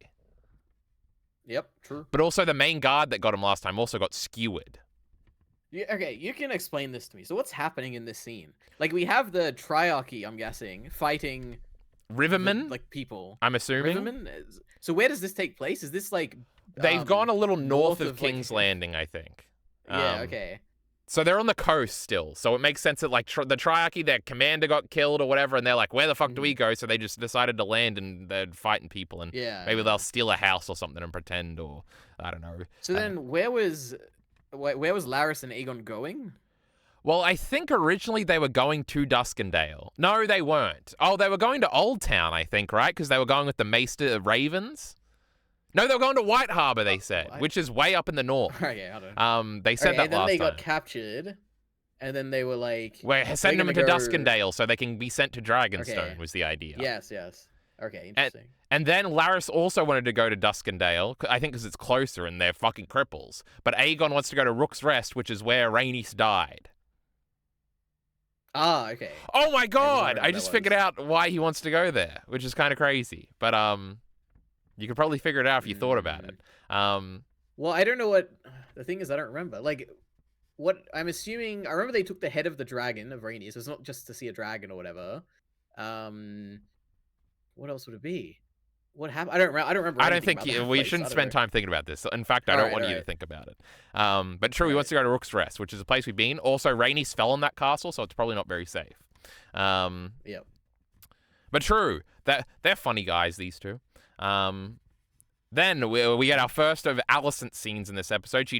[SPEAKER 2] Yep. True.
[SPEAKER 1] But also the main guard that got him last time also got skewered.
[SPEAKER 2] Yeah, okay, you can explain this to me. So what's happening in this scene? Like we have the Triarchy, I'm guessing, fighting
[SPEAKER 1] Rivermen,
[SPEAKER 2] like people.
[SPEAKER 1] I'm assuming.
[SPEAKER 2] Rivermen? So where does this take place? Is this like
[SPEAKER 1] They've gone a little north of
[SPEAKER 2] like-
[SPEAKER 1] King's Landing, I think.
[SPEAKER 2] Yeah, okay.
[SPEAKER 1] So they're on the coast still. So it makes sense that like the Triarchy, their commander got killed or whatever, and they're like, where the fuck do we go? So they just decided to land and they're fighting people, and
[SPEAKER 2] Yeah.
[SPEAKER 1] maybe they'll steal a house or something and pretend, or I don't know.
[SPEAKER 2] So then where was Larys and Aegon going?
[SPEAKER 1] Well, I think originally they were going to Duskendale. No, they weren't. Oh, they were going to Old Town, I think, right? Because they were going with the Maester Ravens. No, they were going to White Harbor, they said,
[SPEAKER 2] what?
[SPEAKER 1] which is way up in the north.
[SPEAKER 2] Okay, I don't know.
[SPEAKER 1] They said that
[SPEAKER 2] and then
[SPEAKER 1] last
[SPEAKER 2] they
[SPEAKER 1] time.
[SPEAKER 2] got captured, and then they were like,
[SPEAKER 1] We're sending them
[SPEAKER 2] gonna
[SPEAKER 1] to
[SPEAKER 2] go-
[SPEAKER 1] Duskendale so they can be sent to Dragonstone,
[SPEAKER 2] Okay.
[SPEAKER 1] was the idea.
[SPEAKER 2] Yes. Okay, interesting.
[SPEAKER 1] And then Larys also wanted to go to Duskendale, I think because it's closer and they're fucking cripples. But Aegon wants to go to Rook's Rest, which is where Rhaenys died.
[SPEAKER 2] Ah, okay.
[SPEAKER 1] Oh my god!
[SPEAKER 2] where
[SPEAKER 1] I
[SPEAKER 2] that
[SPEAKER 1] just
[SPEAKER 2] was.
[SPEAKER 1] figured out why he wants to go there, which is kind of crazy. But you could probably figure it out if you thought about it.
[SPEAKER 2] Well, I don't know what the thing is. I don't remember. Like, what I'm assuming. I remember they took the head of the dragon of Rhaenys. It's not just to see a dragon or whatever. What else would it be? What happened? I don't remember.
[SPEAKER 1] I don't
[SPEAKER 2] anything
[SPEAKER 1] think
[SPEAKER 2] about that
[SPEAKER 1] we
[SPEAKER 2] place.
[SPEAKER 1] shouldn't
[SPEAKER 2] I don't
[SPEAKER 1] spend
[SPEAKER 2] know.
[SPEAKER 1] time thinking about this. In fact, I don't want you to
[SPEAKER 2] Alright.
[SPEAKER 1] think about it. But true, he wants to go to Rook's Rest, which is a place we've been. Also, Rhaenys fell in that castle, so it's probably not very safe.
[SPEAKER 2] Yep.
[SPEAKER 1] But true, that they're funny guys, these two. Then we get our first of Alicent's scenes in this episode. She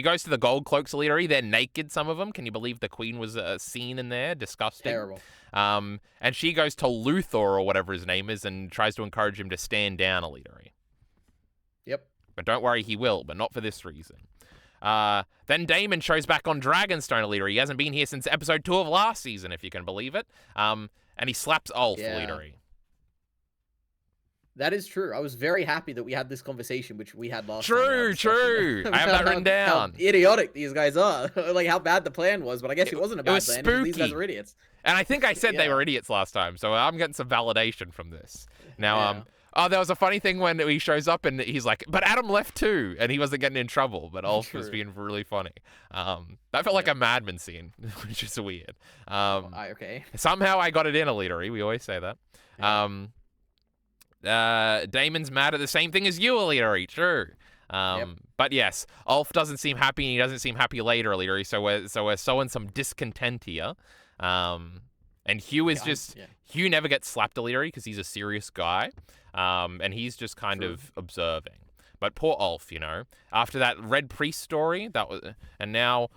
[SPEAKER 1] goes to the Gold Cloaks, EliteAri. They're naked, some of them. Can you believe the Queen was seen in there? Disgusting.
[SPEAKER 2] Terrible.
[SPEAKER 1] And she goes to Luthor or whatever his name is and tries to encourage him to stand down, EliteAri.
[SPEAKER 2] Yep.
[SPEAKER 1] But don't worry, he will, but not for this reason. Then Daemon shows back on Dragonstone, EliteAri. He hasn't been here since episode 2 of last season, if you can believe it. And he slaps Ulf,
[SPEAKER 2] Yeah.
[SPEAKER 1] EliteAri.
[SPEAKER 2] That is true. I was very happy that we had this conversation, which we had last time. in our
[SPEAKER 1] True.
[SPEAKER 2] discussion
[SPEAKER 1] I have that written
[SPEAKER 2] how
[SPEAKER 1] down.
[SPEAKER 2] idiotic these guys are. Like how bad the plan was, but I guess it wasn't a bad
[SPEAKER 1] was
[SPEAKER 2] plan. Because these guys
[SPEAKER 1] spooky.
[SPEAKER 2] are idiots.
[SPEAKER 1] And I think I said they
[SPEAKER 2] Yeah.
[SPEAKER 1] were idiots last time, so I'm getting some validation from this. Now,
[SPEAKER 2] Yeah.
[SPEAKER 1] there was a funny thing when he shows up and he's like, but Adam left too, and he wasn't getting in trouble, but Ulf was
[SPEAKER 2] True.
[SPEAKER 1] being really funny. That felt like a Madman scene, which is weird.
[SPEAKER 2] Okay.
[SPEAKER 1] Somehow I got it in, EliteAri. We always say that. Damon's mad at the same thing as you, EliteAri. True. But yes, Ulf doesn't seem happy, and he doesn't seem happy later, EliteAri. So we're sowing some discontent here. And Hugh is Hugh never gets slapped, EliteAri, because he's a serious guy. And he's just kind of observing. But poor Ulf, after that Red Priest story, and now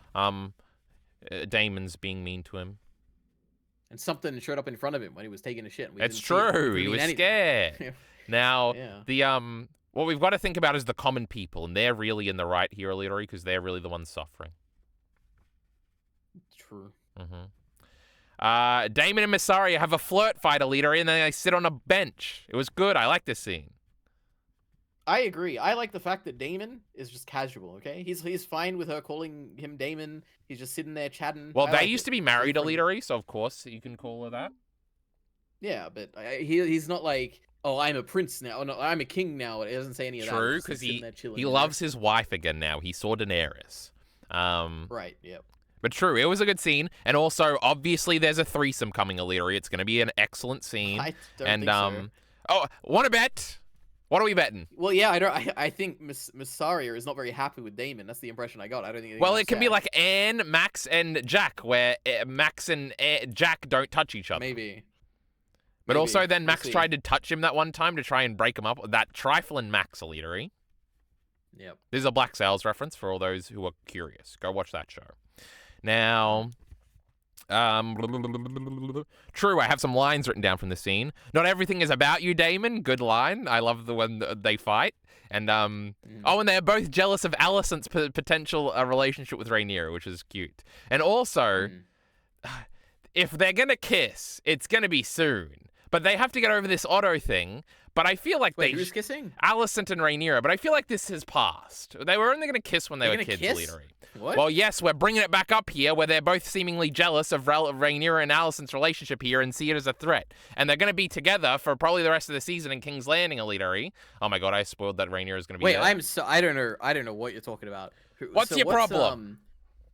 [SPEAKER 1] Damon's being mean to him.
[SPEAKER 2] And something showed up in front of him when he was taking a shit. And we
[SPEAKER 1] It's
[SPEAKER 2] didn't see it. It
[SPEAKER 1] true.
[SPEAKER 2] didn't
[SPEAKER 1] He
[SPEAKER 2] mean
[SPEAKER 1] was
[SPEAKER 2] anything.
[SPEAKER 1] scared. Now,
[SPEAKER 2] Yeah.
[SPEAKER 1] what we've got to think about is the common people, and they're really in the right here, EliteAri, because they're really the ones suffering.
[SPEAKER 2] True.
[SPEAKER 1] Daemon and Mysaria have a flirt fight, EliteAri, and then they sit on a bench. It was good. I like this scene.
[SPEAKER 2] I agree. I like the fact that Damon is just casual. Okay, he's fine with her calling him Damon. He's just sitting there chatting.
[SPEAKER 1] Well,
[SPEAKER 2] I
[SPEAKER 1] they
[SPEAKER 2] like
[SPEAKER 1] used
[SPEAKER 2] it.
[SPEAKER 1] to be married,
[SPEAKER 2] He's funny.
[SPEAKER 1] EliteAri, so of course you can call her that.
[SPEAKER 2] Yeah, but he's not like, oh, I'm a prince now. Oh, no, I'm a king now. It doesn't say any of that.
[SPEAKER 1] True,
[SPEAKER 2] He's just
[SPEAKER 1] because
[SPEAKER 2] sitting there chilling,
[SPEAKER 1] he loves his wife again now. He saw Daenerys.
[SPEAKER 2] Right. Yep.
[SPEAKER 1] But true, it was a good scene, and also obviously there's a threesome coming, EliteAri. It's going to be an excellent scene.
[SPEAKER 2] I don't
[SPEAKER 1] and
[SPEAKER 2] think so.
[SPEAKER 1] Oh, want to bet? What are we betting?
[SPEAKER 2] Well, yeah, I think Missaria is not very happy with Damon. That's the impression I got. I don't think.
[SPEAKER 1] Well, it can be like Anne, Max, and Jack, where Max and Jack don't touch each other.
[SPEAKER 2] Maybe.
[SPEAKER 1] But also, then
[SPEAKER 2] We'll
[SPEAKER 1] Max
[SPEAKER 2] see.
[SPEAKER 1] tried to touch him that one time to try and break him up. That trifling Max, EliteAri.
[SPEAKER 2] Yep.
[SPEAKER 1] This is a Black Sails reference for all those who are curious. Go watch that show. Now, true, I have some lines written down from the scene. Not everything is about you, Damon. Good line. I love the when they fight. And oh, and they're both jealous of Alicent's potential relationship with Rhaenyra, which is cute. And also, if they're gonna kiss, it's gonna be soon. But they have to get over this Otto thing. But I feel like
[SPEAKER 2] Wait, who's kissing?
[SPEAKER 1] Alicent and Rhaenyra. But I feel like this has passed. They were only gonna kiss when they were kids, EliteAri.
[SPEAKER 2] What?
[SPEAKER 1] Well, yes, we're bringing it back up here where they're both seemingly jealous of Rhaenyra and Alicent's relationship here and see it as a threat. And they're going to be together for probably the rest of the season in King's Landing, EliteAri. Oh my god, I spoiled that Rhaenyra is going to be there.
[SPEAKER 2] I don't know what you're talking about.
[SPEAKER 1] What's your problem?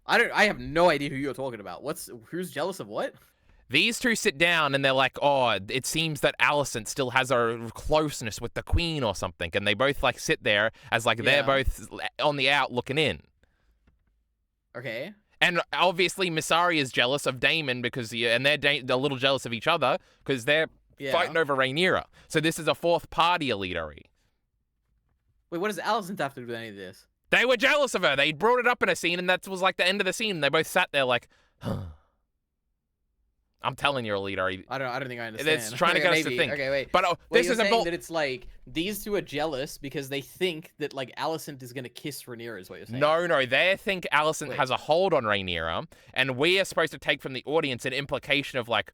[SPEAKER 2] I have no idea who you're talking about. Who's jealous of what?
[SPEAKER 1] These two sit down and they're like, oh, it seems that Alicent still has a closeness with the queen or something. And they both like sit there as like they're both on the out looking in.
[SPEAKER 2] Okay.
[SPEAKER 1] And obviously, Missaria is jealous of Damon because they're a little jealous of each other because they're fighting over Rhaenyra. So this is a fourth party, EliteAri.
[SPEAKER 2] Wait, what does Alicent have to do with any of this?
[SPEAKER 1] They were jealous of her. They brought it up in a scene, and that was like the end of the scene. They both sat there like, huh. I'm telling you, EliteAri.
[SPEAKER 2] I don't think I understand.
[SPEAKER 1] It's trying to get us to think.
[SPEAKER 2] Okay, wait.
[SPEAKER 1] But this is
[SPEAKER 2] saying that it's like these two are jealous because they think that like Alicent is gonna kiss Rhaenyra, is what you're saying.
[SPEAKER 1] No, they think Alicent has a hold on Rhaenyra, and we are supposed to take from the audience an implication of like,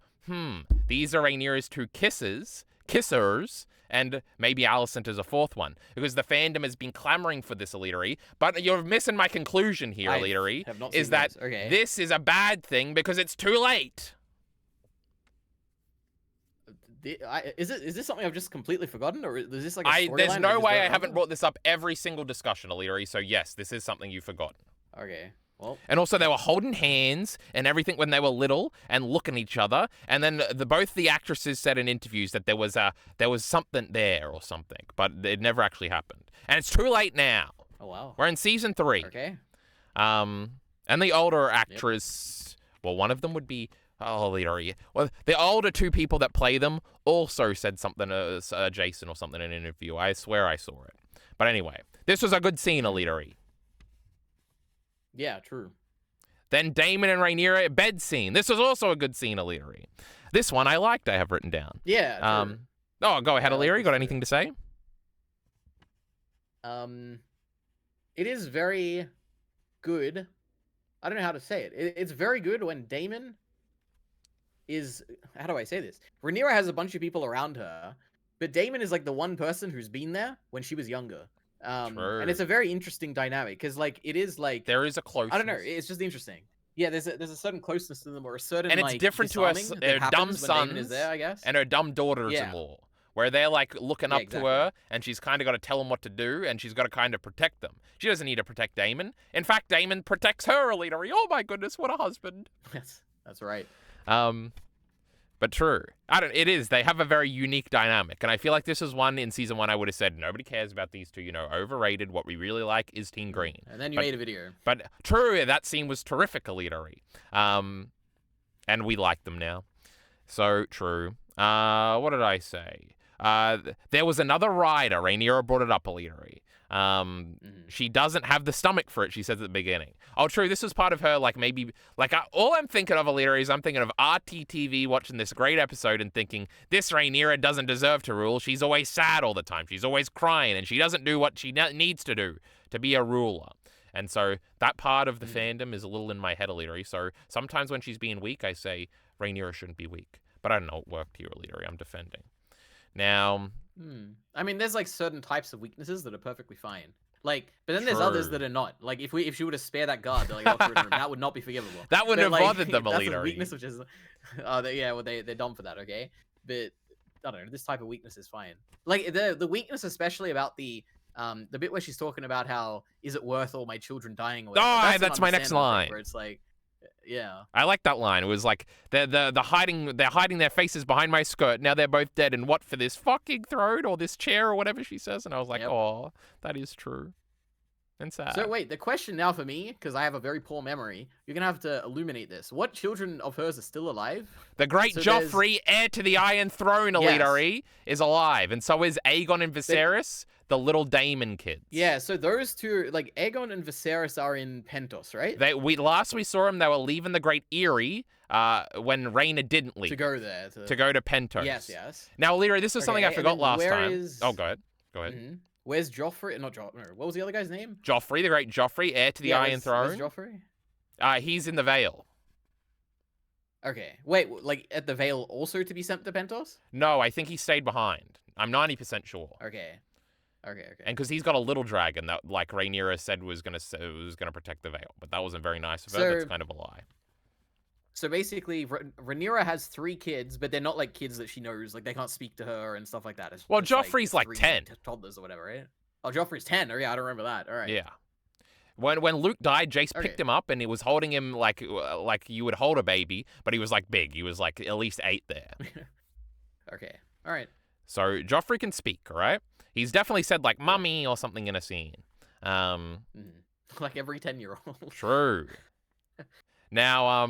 [SPEAKER 1] these are Rhaenyra's two kissers, and maybe Alicent is a fourth one because the fandom has been clamoring for this, EliteAri. But you're missing my conclusion here, EliteAri, is that this is a bad thing because it's too late.
[SPEAKER 2] Is this something I've just completely forgotten, or is this like a storyline?
[SPEAKER 1] There's no way I haven't brought this up every single discussion, EliteAri. So yes, this is something you've forgotten.
[SPEAKER 2] Okay. Well.
[SPEAKER 1] And also, they were holding hands and everything when they were little and looking at each other. And then both the actresses said in interviews that there was something there or something, but it never actually happened. And it's too late now.
[SPEAKER 2] Oh wow.
[SPEAKER 1] We're in season 3.
[SPEAKER 2] Okay.
[SPEAKER 1] And the older actress, well, one of them would be. Oh, EliteAri. Well, the older two people that play them also said something to Jason or something in an interview. I swear I saw it. But anyway, this was a good scene, EliteAri.
[SPEAKER 2] Yeah, true.
[SPEAKER 1] Then Damon and Rhaenyra bed scene. This was also a good scene, EliteAri. This one I liked. I have written down.
[SPEAKER 2] Yeah. True.
[SPEAKER 1] Oh, go ahead, EliteAri. Got anything to say?
[SPEAKER 2] It is very good. I don't know how to say it. It's very good when Damon is, how do I say this? Rhaenyra has a bunch of people around her, but Damon is like the one person who's been there when she was younger. And it's a very interesting dynamic because like it is like
[SPEAKER 1] there is a closeness.
[SPEAKER 2] I don't know. It's just interesting. Yeah, there's a certain closeness to them or a certain
[SPEAKER 1] and it's
[SPEAKER 2] like,
[SPEAKER 1] different to us. Her dumb sons
[SPEAKER 2] is there, I guess,
[SPEAKER 1] and her dumb daughters-in-law, where they're like looking up to her, and she's kind of got to tell them what to do, and she's got to kind of protect them. She doesn't need to protect Damon. In fact, Damon protects her, EliteAri. Oh my goodness, what a husband!
[SPEAKER 2] That's right.
[SPEAKER 1] But true. It is. They have a very unique dynamic. And I feel like this is one in season 1 I would have said, nobody cares about these two, overrated. What we really like is Team Green.
[SPEAKER 2] And then you made a video.
[SPEAKER 1] But true, that scene was terrific, EliteAri. And we like them now. So true. What did I say? There was another rider. Rhaenyra brought it up, EliteAri. She doesn't have the stomach for it, she says at the beginning. Oh, true, this was part of her, like, maybe, like, all I'm thinking of, EliteAri, is I'm thinking of RTTV watching this great episode and thinking, this Rhaenyra doesn't deserve to rule. She's always sad all the time. She's always crying, and she doesn't do what she needs to do to be a ruler. And so that part of the fandom is a little in my head, EliteAri. So sometimes when she's being weak, I say, Rhaenyra shouldn't be weak. But I don't know, it worked here, EliteAri. I'm defending. Now...
[SPEAKER 2] I mean, there's like certain types of weaknesses that are perfectly fine. Like, but then there's others that are not. Like, if she were to spare that guard, like, that would not be forgivable.
[SPEAKER 1] That wouldn't have bothered them,
[SPEAKER 2] that's
[SPEAKER 1] EliteAri.
[SPEAKER 2] a weakness, which is, they're dumb for that. Okay, but I don't know. This type of weakness is fine. Like the weakness, especially about the bit where she's talking about how is it worth all my children dying? Or whatever,
[SPEAKER 1] that's my next line.
[SPEAKER 2] Where it's like, Yeah.
[SPEAKER 1] I like that line. It was like they're hiding their faces behind my skirt. Now they're both dead, and what for this fucking throne or this chair or whatever she says. And I was like,
[SPEAKER 2] Yep.
[SPEAKER 1] oh, that is true and sad.
[SPEAKER 2] So wait, the question now for me, because I have a very poor memory, you're gonna have to illuminate this. What children of hers are still alive?
[SPEAKER 1] The great
[SPEAKER 2] So
[SPEAKER 1] Joffrey, heir to the Iron Throne, EliteAri, is alive, and so is Aegon and Viserys, the little Daemon kids.
[SPEAKER 2] Yeah, so those two, like Aegon and Viserys, are in Pentos, right?
[SPEAKER 1] Last we saw them, they were leaving the Great Eyrie when Rhaena didn't leave.
[SPEAKER 2] To go there.
[SPEAKER 1] To go to Pentos.
[SPEAKER 2] Yes.
[SPEAKER 1] Now, EliteAri, this is something I forgot last time.
[SPEAKER 2] Is...
[SPEAKER 1] Oh, go ahead.
[SPEAKER 2] Mm-hmm. Where's Joffrey? Not Joffrey. No, what was the other guy's name?
[SPEAKER 1] Joffrey, the great Joffrey, heir to the Iron Throne.
[SPEAKER 2] Where's Joffrey?
[SPEAKER 1] He's in the Vale.
[SPEAKER 2] Okay. Wait, like at the Vale also to be sent to Pentos?
[SPEAKER 1] No, I think he stayed behind. I'm 90% sure.
[SPEAKER 2] Okay.
[SPEAKER 1] And because he's got a little dragon that, like Rhaenyra said, was gonna protect the Vale, but that wasn't very nice of her. That's kind of a lie.
[SPEAKER 2] So basically, Rhaenyra has 3 kids, but they're not like kids that she knows. Like they can't speak to her and stuff like that.
[SPEAKER 1] Well, Joffrey's like 10
[SPEAKER 2] toddlers or whatever, right? Oh, Joffrey's 10. Oh yeah, I don't remember that. All right.
[SPEAKER 1] Yeah. When Luke died, Jace picked him up and he was holding him like you would hold a baby, but he was like big. He was like at least 8 there.
[SPEAKER 2] Okay. All right.
[SPEAKER 1] So Joffrey can speak, all right? He's definitely said like "mummy" or something in a scene.
[SPEAKER 2] Like every 10-year-old.
[SPEAKER 1] True. Now,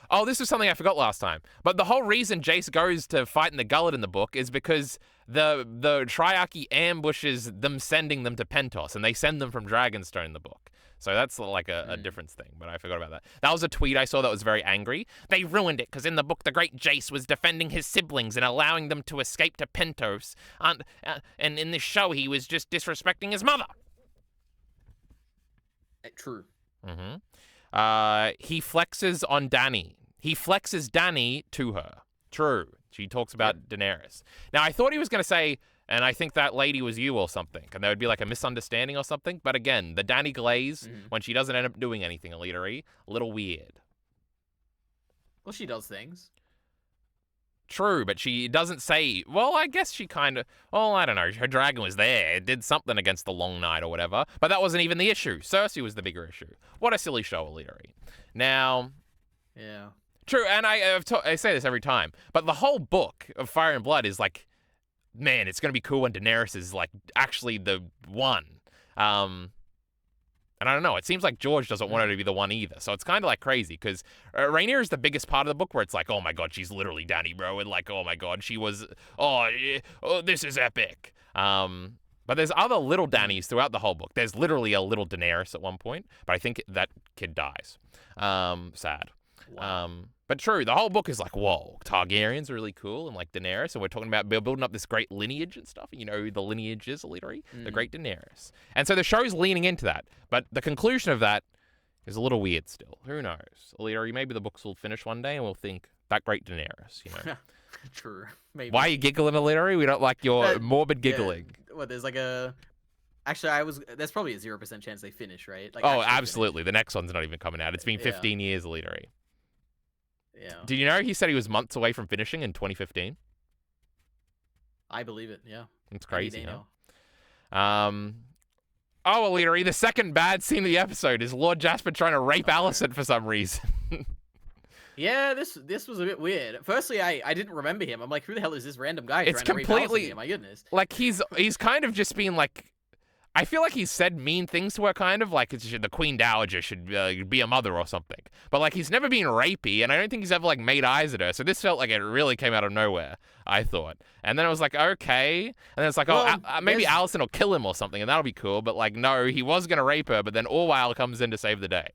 [SPEAKER 1] oh, this is something I forgot last time. But the whole reason Jace goes to fight in the Gullet in the book is because the Triarchy ambushes them sending them to Pentos, and they send them from Dragonstone in the book. So that's like a difference thing, but I forgot about that. That was a tweet I saw that was very angry. They ruined it because in the book, the great Jace was defending his siblings and allowing them to escape to Pentos. And in this show, he was just disrespecting his mother.
[SPEAKER 2] True.
[SPEAKER 1] Mm-hmm. He flexes on Dany. He flexes Dany to her. True. She talks about Daenerys. Now, I thought he was going to say, and I think that lady was you or something, and there would be like a misunderstanding or something. But again, the Dany glaze, when she doesn't end up doing anything, EliteAri, a little weird.
[SPEAKER 2] Well, she does things.
[SPEAKER 1] True, but she doesn't say, well, I guess she kind of, well, I don't know. Her dragon was there. It did something against the Long Night or whatever. But that wasn't even the issue. Cersei was the bigger issue. What a silly show, EliteAri. Now...
[SPEAKER 2] Yeah.
[SPEAKER 1] True, and I say this every time, but the whole book of Fire and Blood is like, man, it's going to be cool when Daenerys is like actually the one. And I don't know, it seems like George doesn't want her to be the one either. So it's kind of like crazy because Rhaenyra is the biggest part of the book where it's like, oh my God, she's literally Dany, bro. And like, oh my God, she was, oh, this is epic. But there's other little Danys throughout the whole book. There's literally a little Daenerys at one point, but I think that kid dies. Sad.
[SPEAKER 2] Wow.
[SPEAKER 1] But true, the whole book is like, whoa, Targaryens are really cool, and like Daenerys, and we're talking about building up this great lineage and stuff. You know who the lineage is, EliteAri? The great Daenerys. And so the show's leaning into that, but the conclusion of that is a little weird still. Who knows? EliteAri, maybe the books will finish one day and we'll think, that great Daenerys, you know?
[SPEAKER 2] True. Maybe.
[SPEAKER 1] Why are you giggling, EliteAri? We don't like your morbid giggling.
[SPEAKER 2] Yeah. Well, there's like a... Actually, there's probably a 0% chance they finish, right? Like,
[SPEAKER 1] oh, absolutely. The next one's not even coming out. It's been 15 years, EliteAri.
[SPEAKER 2] Yeah.
[SPEAKER 1] Did you know he said he was months away from finishing in 2015?
[SPEAKER 2] I believe it, yeah.
[SPEAKER 1] It's crazy, huh? Oh, EliteAri, the second bad scene of the episode is Lord Jasper trying to rape Alicent for some reason.
[SPEAKER 2] Yeah, this was a bit weird. Firstly, I didn't remember him. I'm like, who the hell is this random guy
[SPEAKER 1] It's
[SPEAKER 2] trying
[SPEAKER 1] completely,
[SPEAKER 2] to rape Alicent? My goodness.
[SPEAKER 1] Like, he's kind of just being like, I feel like he's said mean things to her, kind of like the Queen Dowager should be a mother or something. But like he's never been rapey, and I don't think he's ever like made eyes at her. So this felt like it really came out of nowhere, I thought. And then I was like, okay. And then it's like, well, maybe Alicent will kill him or something, and that'll be cool. But like, no, he was gonna rape her, but then Orwell comes in to save the day.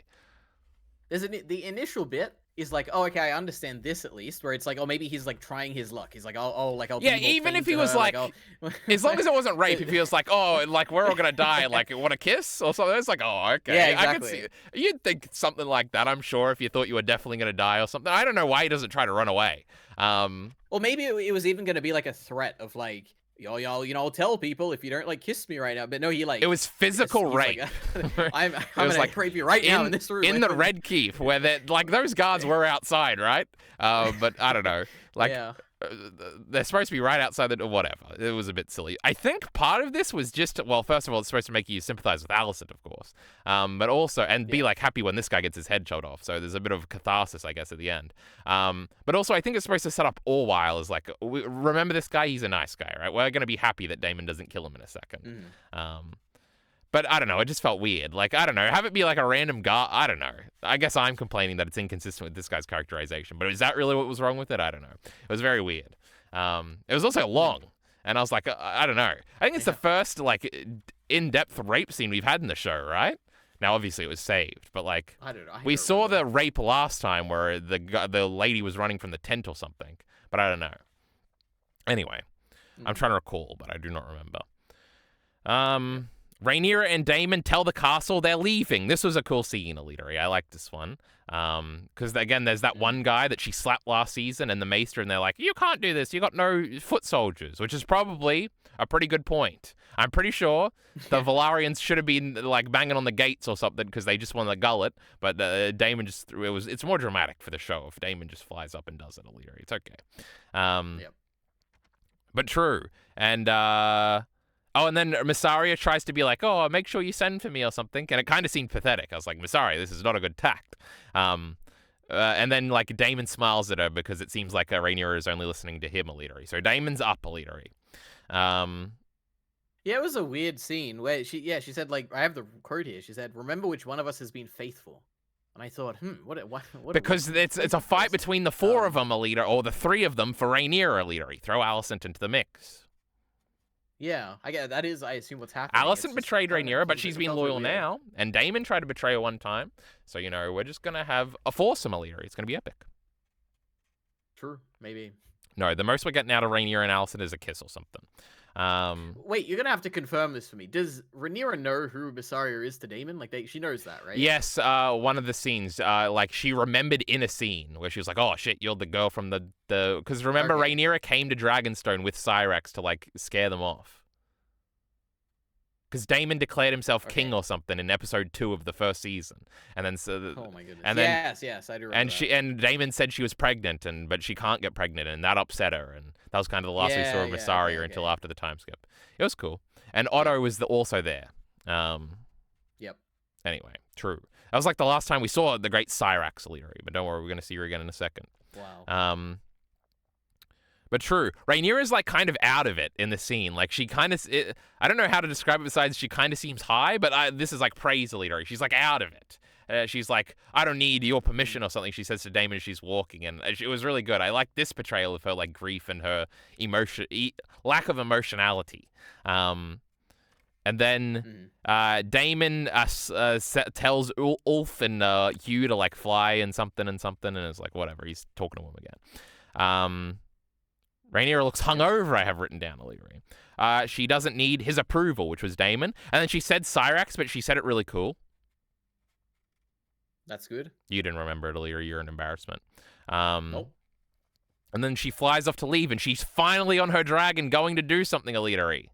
[SPEAKER 2] There's the initial bit is like, oh, okay, I understand this at least, where it's like, oh, maybe he's like trying his luck. He's like, I'll
[SPEAKER 1] yeah, even if he was like, as long as it wasn't rape, if he was like, oh, like we're all gonna die, like want a kiss or something, it's like, oh, okay,
[SPEAKER 2] yeah, exactly.
[SPEAKER 1] I could see. You'd think something like that, I'm sure, if you thought you were definitely gonna die or something. I don't know why he doesn't try to run away.
[SPEAKER 2] Well, maybe it was even gonna be like a threat of like, y'all, you know, I'll tell people if you don't like kiss me right now. But no, he like,
[SPEAKER 1] it was physical rape.
[SPEAKER 2] Like, I'm gonna like rape you right now in this room.
[SPEAKER 1] In the Red Keep, where like those guards were outside, right? But I don't know. Like, they're supposed to be right outside the door, whatever. It was a bit silly. I think part of this was just, well, first of all, it's supposed to make you sympathize with Alicent, of course. But also, and be like happy when this guy gets his head shot off. So there's a bit of catharsis, I guess, at the end. But also, I think it's supposed to set up Orwell as like, remember this guy? He's a nice guy, right? We're going to be happy that Daemon doesn't kill him in a second. But I don't know, it just felt weird. Like, I don't know, have it be like a random guy. I don't know. I guess I'm complaining that it's inconsistent with this guy's characterization. But is that really what was wrong with it? I don't know. It was very weird. It was also long. And I was like, I don't know. I think it's the first, like, in-depth rape scene we've had in the show, right? Now, obviously, it was saved. But, like, we saw the rape last time where the lady was running from the tent or something. But I don't know. Anyway, I'm trying to recall, but I do not remember. Rhaenyra and Daemon tell the castle they're leaving. This was a cool scene, EliteAri. I like this one. Because, again, there's that one guy that she slapped last season and the maester, and they're like, you can't do this. You got no foot soldiers, which is probably a pretty good point. I'm pretty sure the Velaryons should have been, like, banging on the gates or something because they just wanted to gull it. But Daemon just, it's more dramatic for the show if Daemon just flies up and does it, EliteAri. It's okay. But true. And, oh, and then Mysaria tries to be like, oh, make sure you send for me or something. And it kind of seemed pathetic. I was like, Mysaria, this is not a good tact. And then, like, Daemon smiles at her because it seems like Rhaenyra is only listening to him, EliteAri. So Daemon's up, EliteAri.
[SPEAKER 2] Yeah, it was a weird scene where she said, like, I have the quote here. She said, remember which one of us has been faithful. And I thought, what
[SPEAKER 1] because it's a fight between the four of them, EliteAri, or the three of them for Rhaenyra, EliteAri. Throw Alicent into the mix.
[SPEAKER 2] Yeah, I get that is, I assume, what's happening.
[SPEAKER 1] Alicent betrayed Rhaenyra, but she's been loyal now. And Daemon tried to betray her one time. So, you know, we're just going to have a foursome, EliteAri. It's going to be epic.
[SPEAKER 2] True, maybe.
[SPEAKER 1] No, the most we're getting out of Rhaenyra and Alicent is a kiss or something.
[SPEAKER 2] Wait, you're going to have to confirm this for me. Does Rhaenyra know who Mysaria is to Daemon? Like, she knows that, right?
[SPEAKER 1] Yes, one of the scenes, like, she remembered in a scene where she was like, oh, shit, you're the girl from the... Because remember, Rhaenyra came to Dragonstone with Syrax to, like, scare them off. Because Daemon declared himself king or something in episode 2 of the first season, and then
[SPEAKER 2] oh my goodness!
[SPEAKER 1] And then,
[SPEAKER 2] yes, I do remember.
[SPEAKER 1] And Daemon said she was pregnant, but she can't get pregnant, and that upset her, and that was kind of the last we saw of Mysaria until after the time skip. It was cool, and Otto was also there.
[SPEAKER 2] Yep.
[SPEAKER 1] Anyway, true. That was like the last time we saw the great Syrax, EliteAri, but don't worry, we're going to see her again in a second.
[SPEAKER 2] Wow.
[SPEAKER 1] But true, Rhaenyra's like kind of out of it in the scene. Like she kind of, I don't know how to describe it besides she kind of seems high, but this is like praise, EliteAri. She's like out of it. She's like, I don't need your permission or something. She says to Daemon as she's walking, and it was really good. I like this portrayal of her like grief and her lack of emotionality. And then Daemon tells Ulf and Hugh to like fly and something, and it's like whatever. He's talking to him again. Rhaenyra looks hungover, I have written down, EliteAri. She doesn't need his approval, which was Daemon. And then she said Syrax, but she said it really cool.
[SPEAKER 2] That's good.
[SPEAKER 1] You didn't remember it, EliteAri. You're an embarrassment.
[SPEAKER 2] Nope.
[SPEAKER 1] And then she flies off to leave, and she's finally on her dragon going to do something, EliteAri.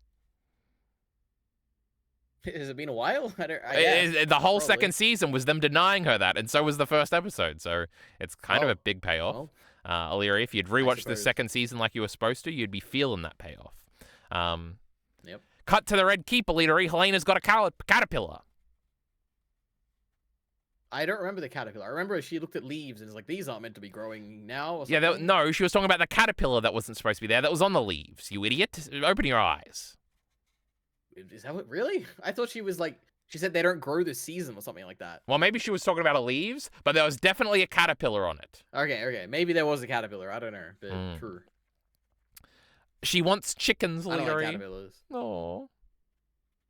[SPEAKER 2] Has it been a while?
[SPEAKER 1] The whole second season was them denying her that, and so was the first episode. So it's kind of a big payoff.
[SPEAKER 2] Well.
[SPEAKER 1] EliteAri, if you'd rewatched the second season like you were supposed to, you'd be feeling that payoff.
[SPEAKER 2] Yep.
[SPEAKER 1] Cut to the Red Keep, EliteAri. Helena's got a caterpillar.
[SPEAKER 2] I don't remember the caterpillar. I remember she looked at leaves and was like, these aren't meant to be growing now. Or
[SPEAKER 1] yeah, no, she was talking about the caterpillar that wasn't supposed to be there. That was on the leaves, you idiot. Open your eyes.
[SPEAKER 2] Is that what, really? I thought she was like, she said they don't grow this season or something like that.
[SPEAKER 1] Well, maybe she was talking about leaves, but there was definitely a caterpillar on it.
[SPEAKER 2] Okay. Maybe there was a caterpillar. I don't know, but true.
[SPEAKER 1] She wants chickens, EliteAri.
[SPEAKER 2] I don't like caterpillars.
[SPEAKER 1] Oh.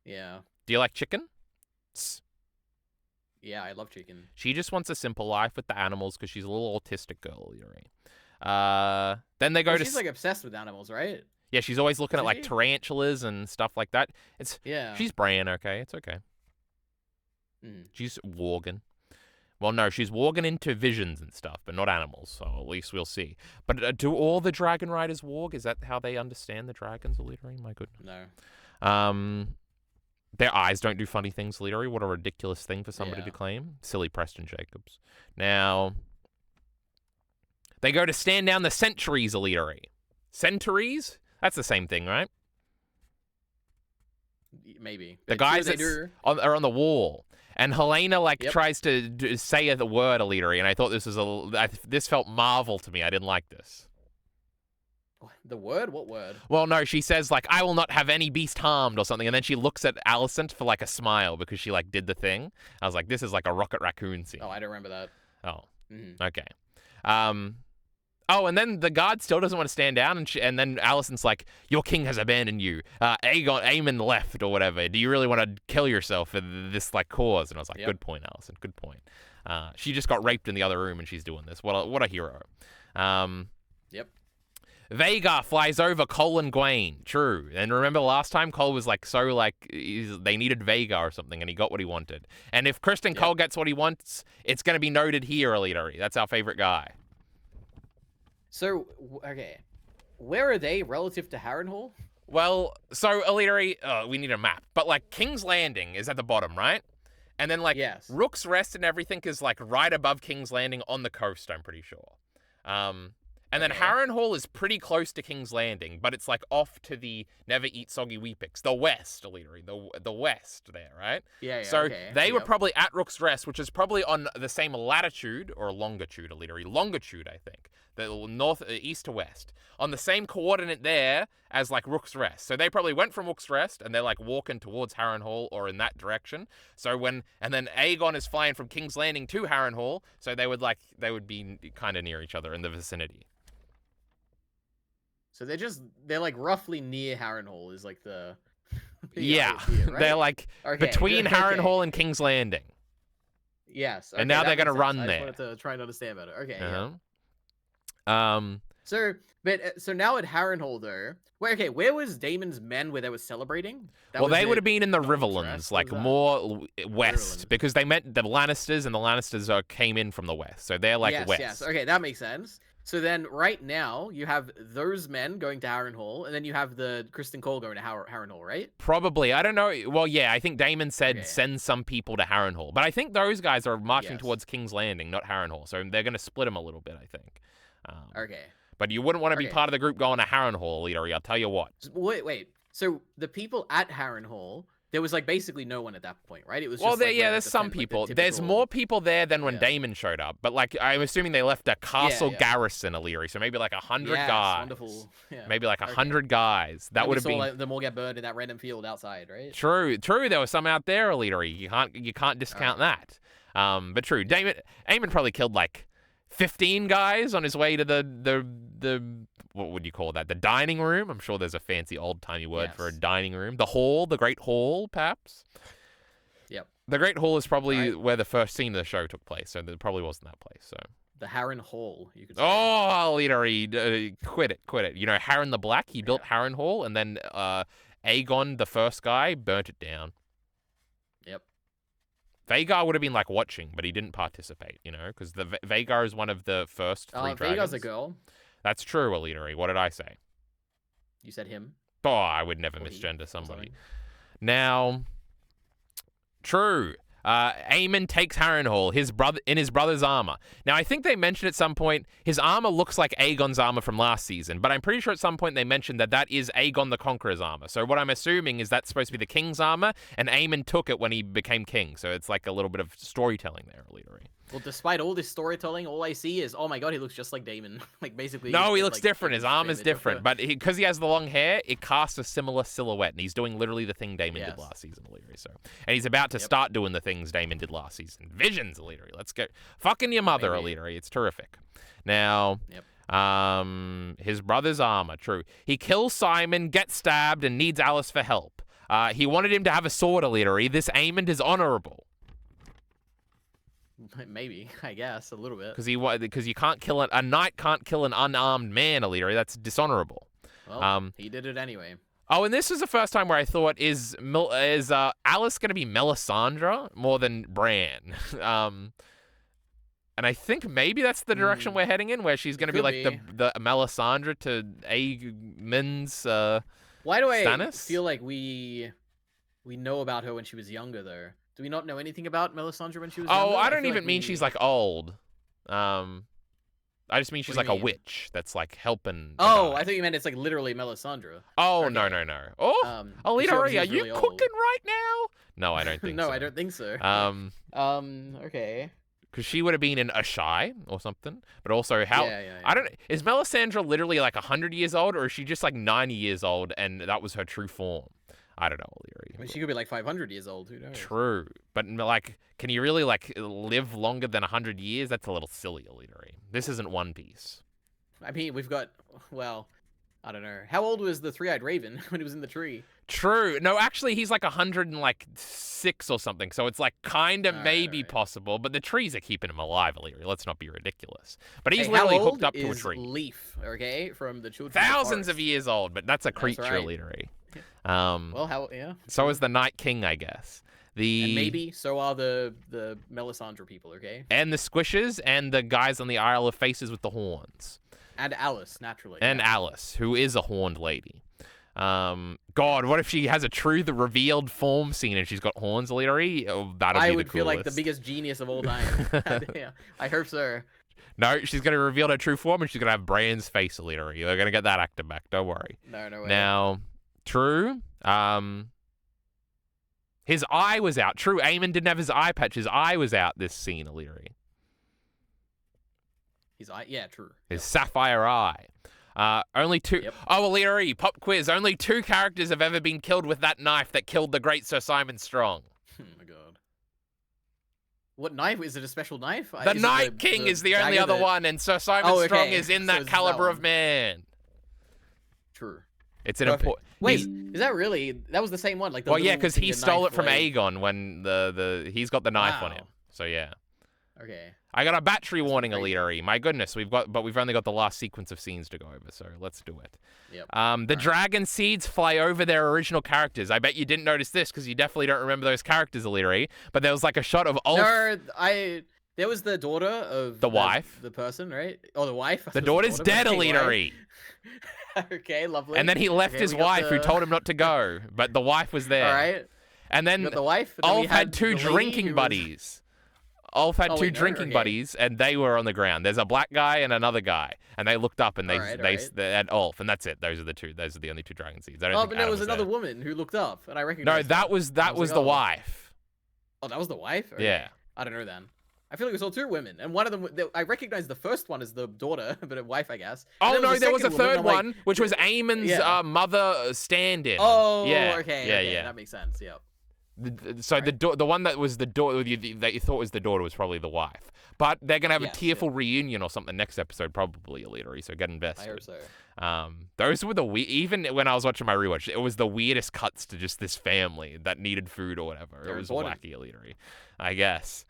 [SPEAKER 2] Yeah.
[SPEAKER 1] Do you like chicken?
[SPEAKER 2] Yeah, I love chicken.
[SPEAKER 1] She just wants a simple life with the animals because she's a little autistic girl, EliteAri. Then they go to...
[SPEAKER 2] She's like obsessed with animals, right?
[SPEAKER 1] Yeah, she's always looking at like tarantulas and stuff like that. She's Bran, okay? It's okay. She's warging. Well, no, she's warging into visions and stuff, but not animals, so at least we'll see. But do all the dragon riders warg? Is that how they understand the dragons, EliteAri? My goodness.
[SPEAKER 2] No.
[SPEAKER 1] Their eyes don't do funny things, EliteAri. What a ridiculous thing for somebody to claim. Silly Preston Jacobs. Now, they go to stand down the sentries, EliteAri.
[SPEAKER 2] Centaurs?
[SPEAKER 1] That's the same thing, right?
[SPEAKER 2] Maybe.
[SPEAKER 1] The guys that are on the wall. And Helena tries to say the word EliteAri, and I thought this felt Marvel to me. I didn't like this.
[SPEAKER 2] The word? What word?
[SPEAKER 1] Well, no, she says I will not have any beast harmed or something, and then she looks at Alicent for a smile because she did the thing. I was like, this is like a Rocket Raccoon scene.
[SPEAKER 2] Oh, I don't remember that.
[SPEAKER 1] Oh, okay. Oh, and then the guard still doesn't want to stand down, and then Alicent's like, your king has abandoned you. Aemon left or whatever. Do you really want to kill yourself for this cause? And I was like, good point, Alicent. Good point. She just got raped in the other room, and she's doing this. What a hero.
[SPEAKER 2] Yep.
[SPEAKER 1] Vhagar flies over Cole and Gwaine. True. And remember last time Cole was they needed Vhagar or something, and he got what he wanted. And if Criston Cole gets what he wants, it's going to be noted here, EliteAri. That's our favorite guy.
[SPEAKER 2] So, okay. Where are they relative to Harrenhal?
[SPEAKER 1] Well, so EliteAri, we need a map. But King's Landing is at the bottom, right? And then
[SPEAKER 2] yes.
[SPEAKER 1] Rook's Rest and everything is right above King's Landing on the coast, I'm pretty sure. And then Harrenhal is pretty close to King's Landing, but it's off to the Never Eat Soggy Weet-Bix, the west, EliteAri, the west there, right?
[SPEAKER 2] Yeah.
[SPEAKER 1] So they were probably at Rook's Rest, which is probably on the same latitude or longitude, EliteAri, longitude, I think, the north, east to west, on the same coordinate there as Rook's Rest. So they probably went from Rook's Rest and they're walking towards Harrenhal or in that direction. So and then Aegon is flying from King's Landing to Harrenhal, so they would be kind of near each other in the vicinity.
[SPEAKER 2] So they're roughly near Harrenhal is the
[SPEAKER 1] yeah,
[SPEAKER 2] idea, right?
[SPEAKER 1] They're between Harrenhal and King's Landing.
[SPEAKER 2] Yes.
[SPEAKER 1] And now they're going to run there.
[SPEAKER 2] I just wanted to try and understand better. Okay.
[SPEAKER 1] Yeah.
[SPEAKER 2] So now at Harrenhal though, where was Daemon's men where they were celebrating?
[SPEAKER 1] They would have been in the Riverlands, more west, because they met the Lannisters, and the Lannisters came in from the west, so they're west.
[SPEAKER 2] Yes. Okay, that makes sense. So then, right now, you have those men going to Harrenhal, and then you have the Criston Cole going to Harrenhal, right?
[SPEAKER 1] Probably. I don't know. Well, yeah, I think Daemon said send some people to Harrenhal. But I think those guys are marching towards King's Landing, not Harrenhal. So they're going to split them a little bit, I think.
[SPEAKER 2] Okay.
[SPEAKER 1] But you wouldn't want to be part of the group going to Harrenhal, EliteAri, I'll tell you what.
[SPEAKER 2] Wait. So the people at Harrenhal, there was basically no one at that point, right? It was
[SPEAKER 1] there's some people. There's more people there than when Daemon showed up. But I'm assuming they left a castle garrison, EliteAri, so maybe 100 guys.
[SPEAKER 2] Wonderful. Yeah.
[SPEAKER 1] Maybe 100 guys. That would have been
[SPEAKER 2] them all get burned in that random field outside, right?
[SPEAKER 1] True. There was some out there, EliteAri. You can't discount that. But true. Daemon probably killed 15 guys on his way to the what would you call that? The dining room? I'm sure there's a fancy old-timey word for a dining room. The hall, the Great Hall, perhaps?
[SPEAKER 2] Yep.
[SPEAKER 1] The Great Hall is probably where the first scene of the show took place, so it probably wasn't that place. So the
[SPEAKER 2] Harrenhal, you could say.
[SPEAKER 1] Oh, EliteAri, quit it. You know, Harren the Black, he built Harrenhal, and then Aegon, the first guy, burnt it down.
[SPEAKER 2] Yep.
[SPEAKER 1] Vhagar would have been watching, but he didn't participate, because Vhagar is one of the first three dragons.
[SPEAKER 2] Vhagar's a girl.
[SPEAKER 1] That's true, EliteAri. What did I say?
[SPEAKER 2] You said him.
[SPEAKER 1] Oh, I would never misgender somebody. Now, true. Aemon takes Harrenhal, in his brother's armor. Now, I think they mentioned at some point his armor looks like Aegon's armor from last season, but I'm pretty sure at some point they mentioned that is Aegon the Conqueror's armor. So what I'm assuming is that's supposed to be the king's armor, and Aemon took it when he became king. So it's a little bit of storytelling there, EliteAri.
[SPEAKER 2] Well, despite all this storytelling, all I see is, oh my god, he looks just like Daemon. Basically.
[SPEAKER 1] No, he looks different. His arm is different. But because he has the long hair, it casts a similar silhouette. And he's doing literally the thing Daemon did last season, EliteAri. So, and he's about to start doing the things Daemon did last season. Visions, EliteAri. Let's go. Fucking your mother, EliteAri. It's terrific. Now, his brother's armor, true. He kills Simon, gets stabbed, and needs Alice for help. He wanted him to have a sword, EliteAri. This Aemon is honorable.
[SPEAKER 2] Maybe, I guess, a little bit.
[SPEAKER 1] Because you can't kill a knight can't kill an unarmed man, EliteAri. That's dishonorable.
[SPEAKER 2] Well, he did it anyway.
[SPEAKER 1] Oh, and this was the first time where I thought, is Alice going to be Melisandre more than Bran? And I think maybe that's the direction we're heading in, where she's going to be the Melisandre to Aemon's
[SPEAKER 2] Why do I
[SPEAKER 1] Stannis?
[SPEAKER 2] feel like we know about her when she was younger, though? Do we not know anything about Melisandre when she was younger?
[SPEAKER 1] I don't even mean she's old. I just mean she's
[SPEAKER 2] What
[SPEAKER 1] like
[SPEAKER 2] do you
[SPEAKER 1] a
[SPEAKER 2] mean?
[SPEAKER 1] witch that's like helping. a
[SPEAKER 2] Oh,
[SPEAKER 1] guy.
[SPEAKER 2] I thought you meant it's like literally Melisandre.
[SPEAKER 1] Oh
[SPEAKER 2] Okay.
[SPEAKER 1] no. Oh,
[SPEAKER 2] She
[SPEAKER 1] EliteAri,
[SPEAKER 2] obviously
[SPEAKER 1] are
[SPEAKER 2] is
[SPEAKER 1] you
[SPEAKER 2] really
[SPEAKER 1] cooking
[SPEAKER 2] old.
[SPEAKER 1] right now? No, I don't think
[SPEAKER 2] No,
[SPEAKER 1] so.
[SPEAKER 2] I don't think so. Okay.
[SPEAKER 1] Because she would have been in Ashai or something. But also, how
[SPEAKER 2] Yeah.
[SPEAKER 1] I don't. Is Melisandre literally like 100 years old, or is she just like 90 years old and that was her true form? I don't know,
[SPEAKER 2] I mean,
[SPEAKER 1] EliteAri.
[SPEAKER 2] she could be like 500 years old. Who knows?
[SPEAKER 1] True, but like, can you really like live longer than 100 years? That's a little silly, EliteAri. This isn't One Piece.
[SPEAKER 2] I mean, we've got, well, I don't know. How old was the three-eyed raven when he was in the tree?
[SPEAKER 1] True. No, actually, he's like 106 or something. So it's like kind of maybe
[SPEAKER 2] Alright.
[SPEAKER 1] possible, but the trees are keeping him alive, EliteAri. Let's not be ridiculous. But he's
[SPEAKER 2] Hey,
[SPEAKER 1] literally
[SPEAKER 2] how old
[SPEAKER 1] hooked up to a
[SPEAKER 2] is
[SPEAKER 1] tree.
[SPEAKER 2] Leaf, okay, from the Children
[SPEAKER 1] Thousands
[SPEAKER 2] of
[SPEAKER 1] of years old, but that's a
[SPEAKER 2] That's
[SPEAKER 1] creature,
[SPEAKER 2] right.
[SPEAKER 1] EliteAri.
[SPEAKER 2] Well, yeah.
[SPEAKER 1] So is the Night King, I guess.
[SPEAKER 2] And maybe so are the Melisandre people, okay?
[SPEAKER 1] And the Squishers and the guys on the Isle of Faces with the horns.
[SPEAKER 2] And Alice, naturally.
[SPEAKER 1] And Alice, who is a horned lady. God, what if she has a true the revealed form scene and she's got horns, EliteAri? Oh, that'd be
[SPEAKER 2] I
[SPEAKER 1] the
[SPEAKER 2] would feel like the
[SPEAKER 1] coolest.
[SPEAKER 2] biggest genius of all time. Yeah, I hope so.
[SPEAKER 1] No, she's going to reveal her true form and she's going to have Bran's face, EliteAri. They're going to get that actor back. Don't worry.
[SPEAKER 2] No way.
[SPEAKER 1] Now, true. His eye was out. True, Aemon didn't have his eye patch. His eye was out this scene, EliteAri.
[SPEAKER 2] Yeah, true.
[SPEAKER 1] His sapphire eye. Only two.
[SPEAKER 2] Yep.
[SPEAKER 1] Oh, EliteAri, pop quiz. Only 2 characters have ever been killed with that knife that killed the great Sir Simon Strong.
[SPEAKER 2] Oh my god. What knife? Is it a special knife?
[SPEAKER 1] The
[SPEAKER 2] Is it
[SPEAKER 1] Night King is the only
[SPEAKER 2] dagger
[SPEAKER 1] other
[SPEAKER 2] that-
[SPEAKER 1] one, and Sir Simon
[SPEAKER 2] Oh,
[SPEAKER 1] Strong
[SPEAKER 2] okay.
[SPEAKER 1] is in
[SPEAKER 2] So
[SPEAKER 1] that
[SPEAKER 2] it's that
[SPEAKER 1] caliber of
[SPEAKER 2] one.
[SPEAKER 1] man.
[SPEAKER 2] True.
[SPEAKER 1] It's an
[SPEAKER 2] Perfect.
[SPEAKER 1] important.
[SPEAKER 2] Wait, is that really? That was the same one? Like the
[SPEAKER 1] Well, yeah,
[SPEAKER 2] little
[SPEAKER 1] because he
[SPEAKER 2] finger
[SPEAKER 1] stole
[SPEAKER 2] knife
[SPEAKER 1] it from
[SPEAKER 2] blade.
[SPEAKER 1] Aegon when he's got the knife on
[SPEAKER 2] Wow.
[SPEAKER 1] him. So yeah.
[SPEAKER 2] Okay.
[SPEAKER 1] I got a battery warning,
[SPEAKER 2] crazy.
[SPEAKER 1] EliteAri. My goodness, we've only got the last sequence of scenes to go over, so let's do it.
[SPEAKER 2] Yep.
[SPEAKER 1] The dragon seeds fly over their original characters. I bet you didn't notice this because you definitely don't remember those characters, EliteAri. But there was like a shot of Ulf.
[SPEAKER 2] No, there was the daughter of
[SPEAKER 1] The wife.
[SPEAKER 2] the person, right? Oh, the wife. I
[SPEAKER 1] The
[SPEAKER 2] thought it was
[SPEAKER 1] daughter's
[SPEAKER 2] daughter,
[SPEAKER 1] dead,
[SPEAKER 2] but anyway.
[SPEAKER 1] EliteAri.
[SPEAKER 2] Okay, lovely.
[SPEAKER 1] And then he left
[SPEAKER 2] Okay,
[SPEAKER 1] his
[SPEAKER 2] we got
[SPEAKER 1] wife, who
[SPEAKER 2] the-
[SPEAKER 1] told him not to go, but the wife was there.
[SPEAKER 2] All right.
[SPEAKER 1] And
[SPEAKER 2] We
[SPEAKER 1] then
[SPEAKER 2] got the wife. and then we
[SPEAKER 1] Ulf had 2
[SPEAKER 2] the lady
[SPEAKER 1] drinking
[SPEAKER 2] who was-
[SPEAKER 1] buddies. Ulf had
[SPEAKER 2] Oh,
[SPEAKER 1] 2
[SPEAKER 2] wait, no,
[SPEAKER 1] drinking
[SPEAKER 2] okay.
[SPEAKER 1] buddies, and they were on the ground. There's a black guy and another guy, and they looked up and they
[SPEAKER 2] Alright.
[SPEAKER 1] had Ulf, and that's it. Those are the 2. Those are the only 2 dragon seeds. I don't
[SPEAKER 2] Oh,
[SPEAKER 1] think
[SPEAKER 2] but there
[SPEAKER 1] Adam
[SPEAKER 2] was another
[SPEAKER 1] there.
[SPEAKER 2] woman who looked up, and I
[SPEAKER 1] No,
[SPEAKER 2] recognized.
[SPEAKER 1] that was
[SPEAKER 2] I
[SPEAKER 1] the
[SPEAKER 2] like, oh.
[SPEAKER 1] wife.
[SPEAKER 2] Oh, that was the wife. Okay.
[SPEAKER 1] Yeah.
[SPEAKER 2] I don't know then. I feel like it was all 2 women, and one of them. I recognized the first one as the daughter, but a wife, I guess.
[SPEAKER 1] Oh
[SPEAKER 2] And
[SPEAKER 1] no, there was a
[SPEAKER 2] second woman,
[SPEAKER 1] third
[SPEAKER 2] I'm like,
[SPEAKER 1] one, which was Aemon's
[SPEAKER 2] Yeah.
[SPEAKER 1] mother stand-in.
[SPEAKER 2] Oh,
[SPEAKER 1] yeah.
[SPEAKER 2] okay.
[SPEAKER 1] Yeah.
[SPEAKER 2] That makes sense. Yep.
[SPEAKER 1] So the one that was the daughter that you thought was the daughter was probably the wife. But they're gonna have
[SPEAKER 2] Yes,
[SPEAKER 1] a tearful reunion or something next episode, probably, EliteAri. So get invested.
[SPEAKER 2] I hope so.
[SPEAKER 1] Those were even when I was watching my rewatch, it was the weirdest cuts to just this family that needed food or whatever.
[SPEAKER 2] They're
[SPEAKER 1] it was
[SPEAKER 2] important.
[SPEAKER 1] wacky, EliteAri, I guess.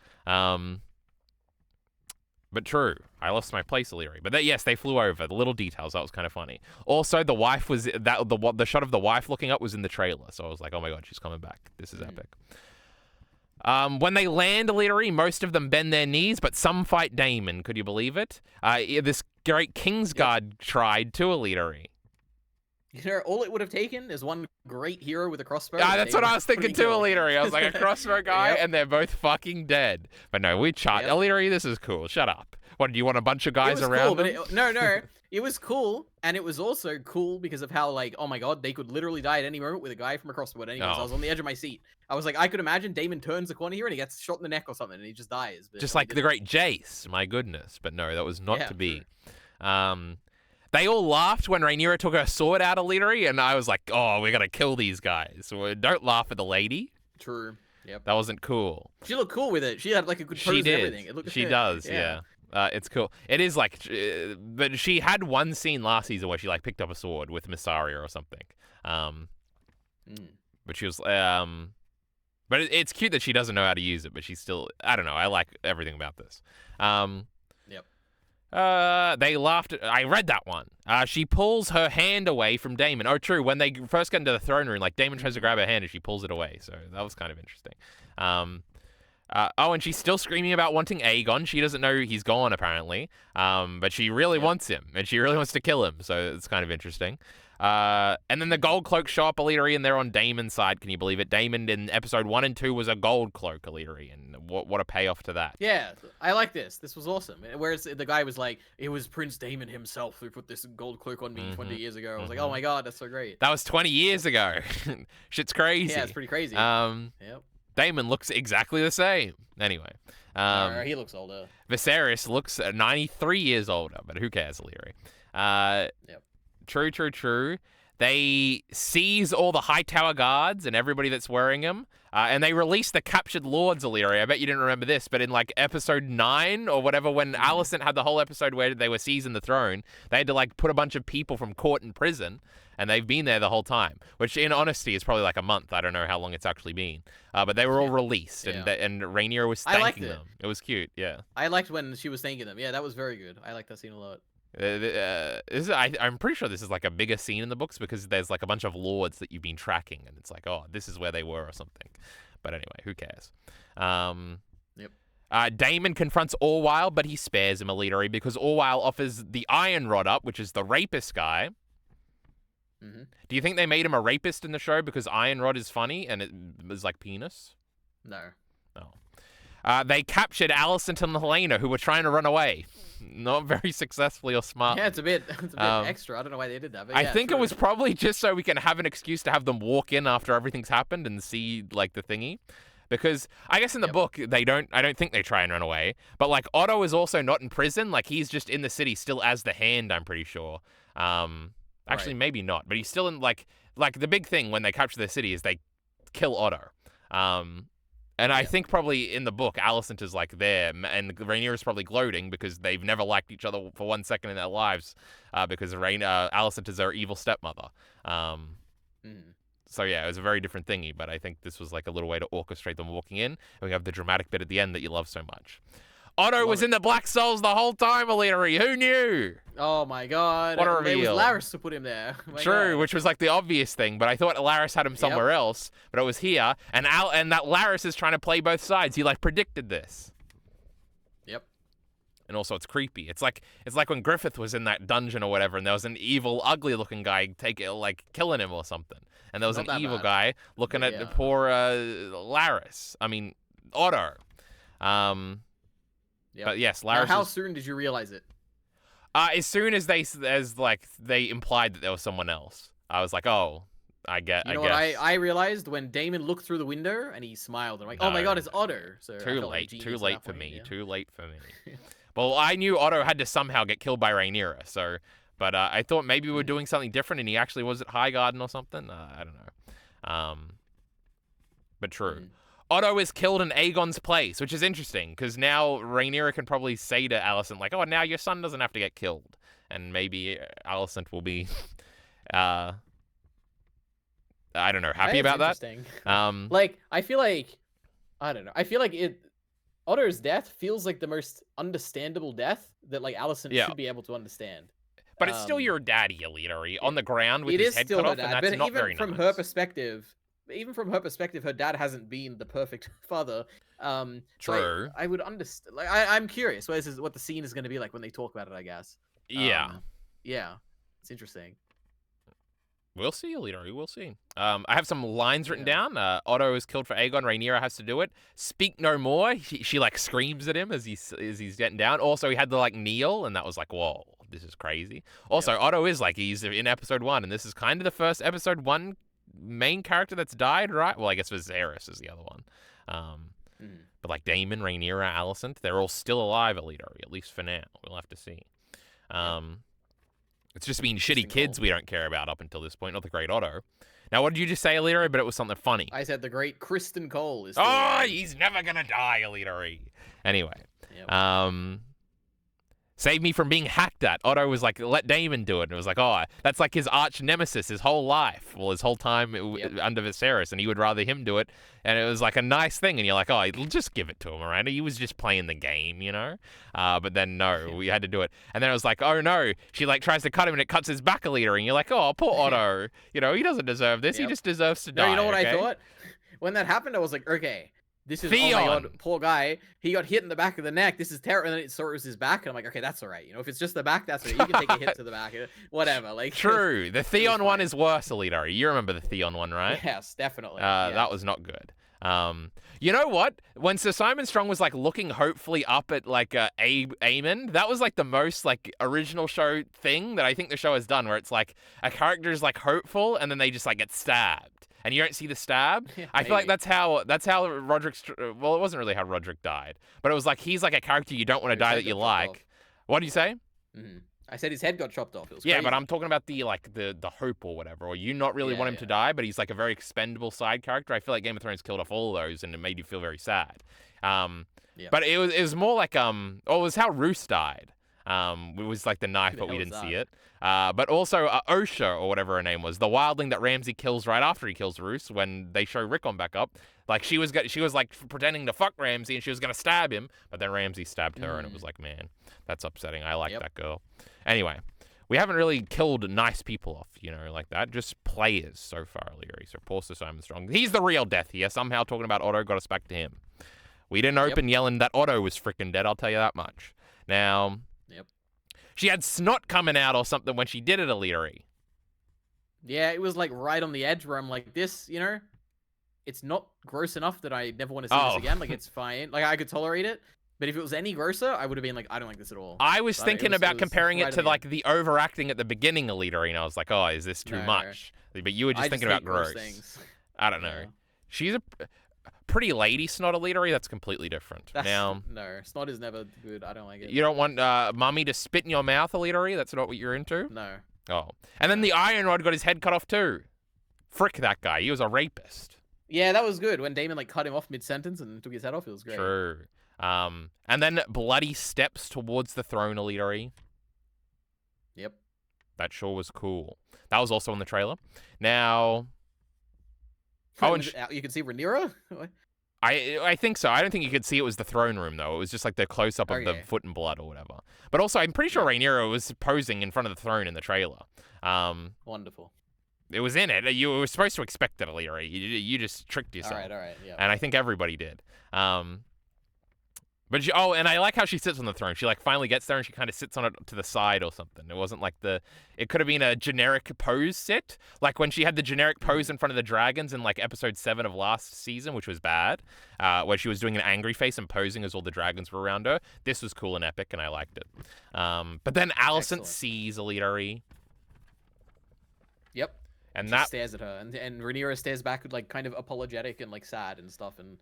[SPEAKER 1] But true, I lost my place, EliteAri. But yes, they flew over. The little details, that was kind of funny. Also, the wife was the shot of the wife looking up was in the trailer, so I was like, oh my god, she's coming back. This is epic. When they land, EliteAri, most of them bend their knees, but some fight Daemon. Could you believe it? This great Kingsguard tried to, EliteAri.
[SPEAKER 2] You know, all it would have taken is one great hero with a crossbow.
[SPEAKER 1] Ah,
[SPEAKER 2] and
[SPEAKER 1] that's
[SPEAKER 2] they
[SPEAKER 1] what
[SPEAKER 2] would
[SPEAKER 1] I
[SPEAKER 2] have
[SPEAKER 1] was thinking too,
[SPEAKER 2] killed.
[SPEAKER 1] EliteAri. I was like, a crossbow guy,
[SPEAKER 2] Yep.
[SPEAKER 1] and they're both fucking dead. But no, we chart.
[SPEAKER 2] Yep.
[SPEAKER 1] EliteAri, this is cool. Shut up. What, do you want a bunch of guys
[SPEAKER 2] It was
[SPEAKER 1] around
[SPEAKER 2] cool,
[SPEAKER 1] them?
[SPEAKER 2] but no, it was cool, and it was also cool because of how, like, oh my god, they could literally die at any moment with a guy from a crossbow at any moment. So I
[SPEAKER 1] Oh.
[SPEAKER 2] was on the edge of my seat. I was like, I could imagine Damon turns the corner here and he gets shot in the neck or something, and he just dies. But
[SPEAKER 1] Just
[SPEAKER 2] no, he
[SPEAKER 1] like the
[SPEAKER 2] didn't.
[SPEAKER 1] great Jace. My goodness. But no, that was not
[SPEAKER 2] Yeah,
[SPEAKER 1] to be. They all laughed when Rhaenyra took her sword out of EliteAri, and I was like, oh, we're going to kill these guys. So don't laugh at the lady.
[SPEAKER 2] True. Yep.
[SPEAKER 1] That wasn't cool.
[SPEAKER 2] She looked cool with it. She had like a good pose
[SPEAKER 1] She
[SPEAKER 2] and
[SPEAKER 1] did.
[SPEAKER 2] everything. It looked
[SPEAKER 1] She does, yeah. It's cool. It is like, but she had one scene last season where she like picked up a sword with Missaria or something. But she was, but it's cute that she doesn't know how to use it, but she's still, I don't know. I like everything about this.
[SPEAKER 2] Yep.
[SPEAKER 1] They laughed. I read that one. She pulls her hand away from Daemon. Oh, true. When they first get into the throne room, like Daemon tries to grab her hand and she pulls it away. So that was kind of interesting. And she's still screaming about wanting Aegon. She doesn't know he's gone, apparently. But she really wants him, and she really wants to kill him. So it's kind of interesting. And then the gold cloak show up, EliteAri, and they're on Damon's side. Can you believe it? Damon in episode 1 and 2 was a gold cloak, EliteAri, and what a payoff to that.
[SPEAKER 2] Yeah, I like this. This was awesome. Whereas the guy was like, it was Prince Damon himself who put this gold cloak on me 20 years ago. I was like, oh my god, that's so great.
[SPEAKER 1] That was 20 years ago. Shit's crazy.
[SPEAKER 2] Yeah, it's pretty crazy.
[SPEAKER 1] Yep. Damon looks exactly the same. Anyway.
[SPEAKER 2] He looks older.
[SPEAKER 1] Viserys looks 93 years older, but who cares, EliteAri?
[SPEAKER 2] Yep.
[SPEAKER 1] True. They seize all the Hightower guards and everybody that's wearing them, and they release the captured lords, EliteAri. I bet you didn't remember this, but in like episode 9 or whatever, when Alicent had the whole episode where they were seizing the throne, they had to like put a bunch of people from court in prison, and they've been there the whole time, which in honesty is probably like a month. I don't know how long it's actually been, but they were all released, and Rhaenyra was thanking them. It was cute, yeah.
[SPEAKER 2] I liked when she was thanking them. Yeah, that was very good. I liked that scene a lot.
[SPEAKER 1] I'm pretty sure this is like a bigger scene in the books because there's like a bunch of lords that you've been tracking, and it's like, oh, this is where they were or something. But anyway, who cares? Daemon confronts Orwyle, but he spares him, EliteAri, because Orwyle offers the Iron Rod up, which is the rapist guy. Do you think they made him a rapist in the show because Iron Rod is funny and it was like penis?
[SPEAKER 2] No.
[SPEAKER 1] They captured Alicent and Helena, who were trying to run away. Not very successfully or smart.
[SPEAKER 2] Yeah, it's a bit extra. I don't know why they did that. But
[SPEAKER 1] I think it was probably just so we can have an excuse to have them walk in after everything's happened and see like the thingy. Because I guess in the book I don't think they try and run away. But like Otto is also not in prison. Like he's just in the city still as the Hand, I'm pretty sure. Actually, maybe not. But he's still in like the big thing when they capture the city is they kill Otto. And I think probably in the book, Alicent is like there, and Rhaenyra is probably gloating because they've never liked each other for 1 second in their lives, because Alicent is her evil stepmother. So yeah, it was a very different thingy, but I think this was like a little way to orchestrate them walking in, and we have the dramatic bit at the end that you love so much. Otto was in the Black Souls the whole time, EliteAri. Who knew?
[SPEAKER 2] Oh my god.
[SPEAKER 1] What a reveal.
[SPEAKER 2] It was Larys to put him there.
[SPEAKER 1] True, which was like the obvious thing, but I thought Larys had him somewhere else, but it was here, and that Larys is trying to play both sides. He like predicted this.
[SPEAKER 2] Yep.
[SPEAKER 1] And also it's creepy. It's like when Griffith was in that dungeon or whatever, and there was an evil, ugly-looking guy killing him or something, and there was an evil guy looking at the poor Larys. I mean, Otto. But yes, Larys.
[SPEAKER 2] Now, how soon did you realize it?
[SPEAKER 1] As soon as they implied that there was someone else, I was like, oh, I guess.
[SPEAKER 2] What I realized when Daemon looked through the window and he smiled. I'm like, oh my god, it's Otto. So
[SPEAKER 1] too late for me. Well, I knew Otto had to somehow get killed by Rhaenyra, so. But I thought maybe we were doing something different, and he actually was at Highgarden or something. I don't know. But true. Otto is killed in Aegon's place, which is interesting, because now Rhaenyra can probably say to Alicent, like, oh, now your son doesn't have to get killed. And maybe Alicent will be, I don't know, happy about that.
[SPEAKER 2] Like, I feel like, I don't know. I feel like Otto's death feels like the most understandable death that, like, Alicent should be able to understand.
[SPEAKER 1] But it's still your daddy, EliteAri, on the ground with his head cut off, and that's not very nice.
[SPEAKER 2] From her perspective... Even from her perspective, her dad hasn't been the perfect father.
[SPEAKER 1] True.
[SPEAKER 2] So I would understand. Like, I'm curious what the scene is going to be like when they talk about it, I guess.
[SPEAKER 1] Yeah.
[SPEAKER 2] Yeah. It's interesting.
[SPEAKER 1] We'll see, EliteAri. We'll see. I have some lines written down. Otto is killed for Aegon. Rhaenyra has to do it. Speak no more. She like screams at him as he's getting down. Also, he had to like kneel, and that was like, whoa, this is crazy. Also, Otto is like, he's in episode 1, and this is kind of the first episode 1 main character that's died, right? Well, I guess Viserys is the other one. But like Daemon, Rhaenyra, Alicent, they're all still alive, EliteAri, at least for now. We'll have to see. It's just been shitty kids we don't care about up until this point, not the great Otto. Now, what did you just say, EliteAri? But it was something funny.
[SPEAKER 2] I said the great Kristen Cole is
[SPEAKER 1] he's never gonna die, EliteAri. Anyway. Save me from being hacked at. Otto was like, let Daemon do it. And it was like, oh, that's like his arch nemesis his whole life. Well, his whole time under Viserys, and he would rather him do it. And it was like a nice thing. And you're like, oh, just give it to him, Miranda. He was just playing the game, you know? But then, no, we had to do it. And then it was like, oh, no. She like tries to cut him, and it cuts his back, EliteAri. And you're like, oh, poor Otto. You know, he doesn't deserve this. He just deserves to die.
[SPEAKER 2] No, you know what I thought? When that happened, I was like, okay, this is, oh
[SPEAKER 1] Theon.
[SPEAKER 2] my god, poor guy. He got hit in the back of the neck. This is terrible. And then it saw it was his back. And I'm like, okay, that's all right. You know, if it's just the back, that's all right. You can take a hit to the back. Whatever. Like,
[SPEAKER 1] True. The Theon one is worse, EliteAri. You remember the Theon one, right?
[SPEAKER 2] Yes, definitely.
[SPEAKER 1] That was not good. You know what? When Sir Simon Strong was like looking hopefully up at like Aemon, that was like the most like original show thing that I think the show has done, where it's like a character is like hopeful and then they just like get stabbed, and you don't see the stab. I feel like that's how Roderick's. Well, it wasn't really how Roderick died, but it was like he's like a character you don't want to die that you like. What do you say?
[SPEAKER 2] Mm-hmm. I said his head got chopped off. It was
[SPEAKER 1] yeah,
[SPEAKER 2] crazy.
[SPEAKER 1] but I'm talking about the hope or whatever, or you not really want him to die, but he's like a very expendable side character. I feel like Game of Thrones killed off all of those, and it made you feel very sad. But it was more like it was how Roose died. It was like the knife, but we didn't see it. But also Osha, or whatever her name was, the wildling that Ramsay kills right after he kills Roose, when they show Rickon back up. Like she was like pretending to fuck Ramsay, and she was gonna stab him, but then Ramsay stabbed her, and it was like, man, that's upsetting. I like that girl. Anyway, we haven't really killed nice people off, like that. Just players so far, Leary. So poor Sir Simon Strong. He's the real death here. Somehow talking about Otto got us back to him. We didn't open yelling that Otto was freaking dead, I'll tell you that much. Now, she had snot coming out or something when she did it, EliteAri.
[SPEAKER 2] Yeah, it was like right on the edge where I'm like, this, it's not gross enough that I never want to see this again. Like, it's fine. Like, I could tolerate it. But if it was any grosser, I would have been like, I don't like this at all.
[SPEAKER 1] I was thinking about comparing it to like the overacting at the beginning, EliteAri, and I was like, oh, is this too much? But you were just thinking about gross things. I don't know. She's a pretty lady snot, EliteAri. That's completely different. No,
[SPEAKER 2] snot is never good. I don't like it.
[SPEAKER 1] You don't want mummy to spit in your mouth, EliteAri? That's not what you're into?
[SPEAKER 2] No.
[SPEAKER 1] Oh. And then the Iron Rod got his head cut off too. Frick that guy. He was a rapist.
[SPEAKER 2] Yeah, that was good. When Daemon like cut him off mid-sentence and took his head off, it was great.
[SPEAKER 1] True. And then bloody steps towards the throne, EliteAri.
[SPEAKER 2] Yep.
[SPEAKER 1] That sure was cool. That was also in the trailer. Now...
[SPEAKER 2] you can see Rhaenyra?
[SPEAKER 1] I think so. I don't think you could see it was the throne room, though. It was just like the close-up of the foot and blood or whatever. But also, I'm pretty sure Rhaenyra was posing in front of the throne in the trailer.
[SPEAKER 2] Wonderful.
[SPEAKER 1] It was in it. You were supposed to expect it, EliteAri. You just tricked yourself.
[SPEAKER 2] All right, yeah.
[SPEAKER 1] And I think everybody did. But and I like how she sits on the throne. She like finally gets there and she kind of sits on it to the side or something. It wasn't like it could have been a generic pose sit, like when she had the generic pose in front of the dragons in like episode 7 of last season, which was bad, where she was doing an angry face and posing as all the dragons were around her. This was cool and epic, and I liked it. But then Alicent sees EliteAri.
[SPEAKER 2] Yep.
[SPEAKER 1] And
[SPEAKER 2] she stares at her, and Rhaenyra stares back with like kind of apologetic and like sad and stuff, and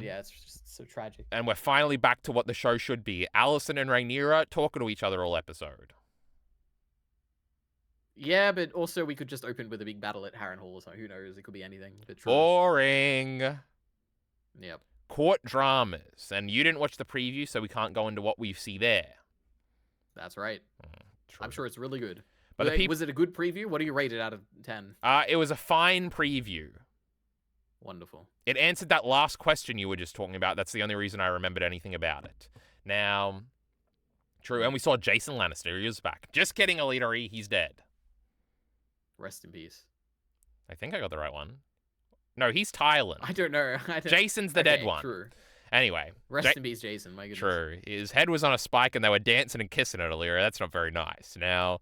[SPEAKER 2] yeah, it's just so tragic.
[SPEAKER 1] And we're finally back to what the show should be: Alicent and Rhaenyra talking to each other all episode.
[SPEAKER 2] Yeah, but also we could just open with a big battle at Harrenhal or something. Who knows? It could be anything. But
[SPEAKER 1] boring.
[SPEAKER 2] Yep.
[SPEAKER 1] Court dramas, and you didn't watch the preview, so we can't go into what we see there.
[SPEAKER 2] That's right. I'm sure it's really good.
[SPEAKER 1] But
[SPEAKER 2] was it a good preview? What do you rate it out of 10?
[SPEAKER 1] It was a fine preview.
[SPEAKER 2] Wonderful.
[SPEAKER 1] It answered that last question you were just talking about. That's the only reason I remembered anything about it. Now, true, and we saw Jason Lannister. He was back. Just kidding, EliteAri. He's dead.
[SPEAKER 2] Rest in peace.
[SPEAKER 1] I think I got the right one. No, he's Tylan.
[SPEAKER 2] I don't know.
[SPEAKER 1] Jason's the dead one.
[SPEAKER 2] True.
[SPEAKER 1] Anyway.
[SPEAKER 2] Rest in peace, Jason. My goodness.
[SPEAKER 1] True. His head was on a spike and they were dancing and kissing it earlier. That's not very nice. Now...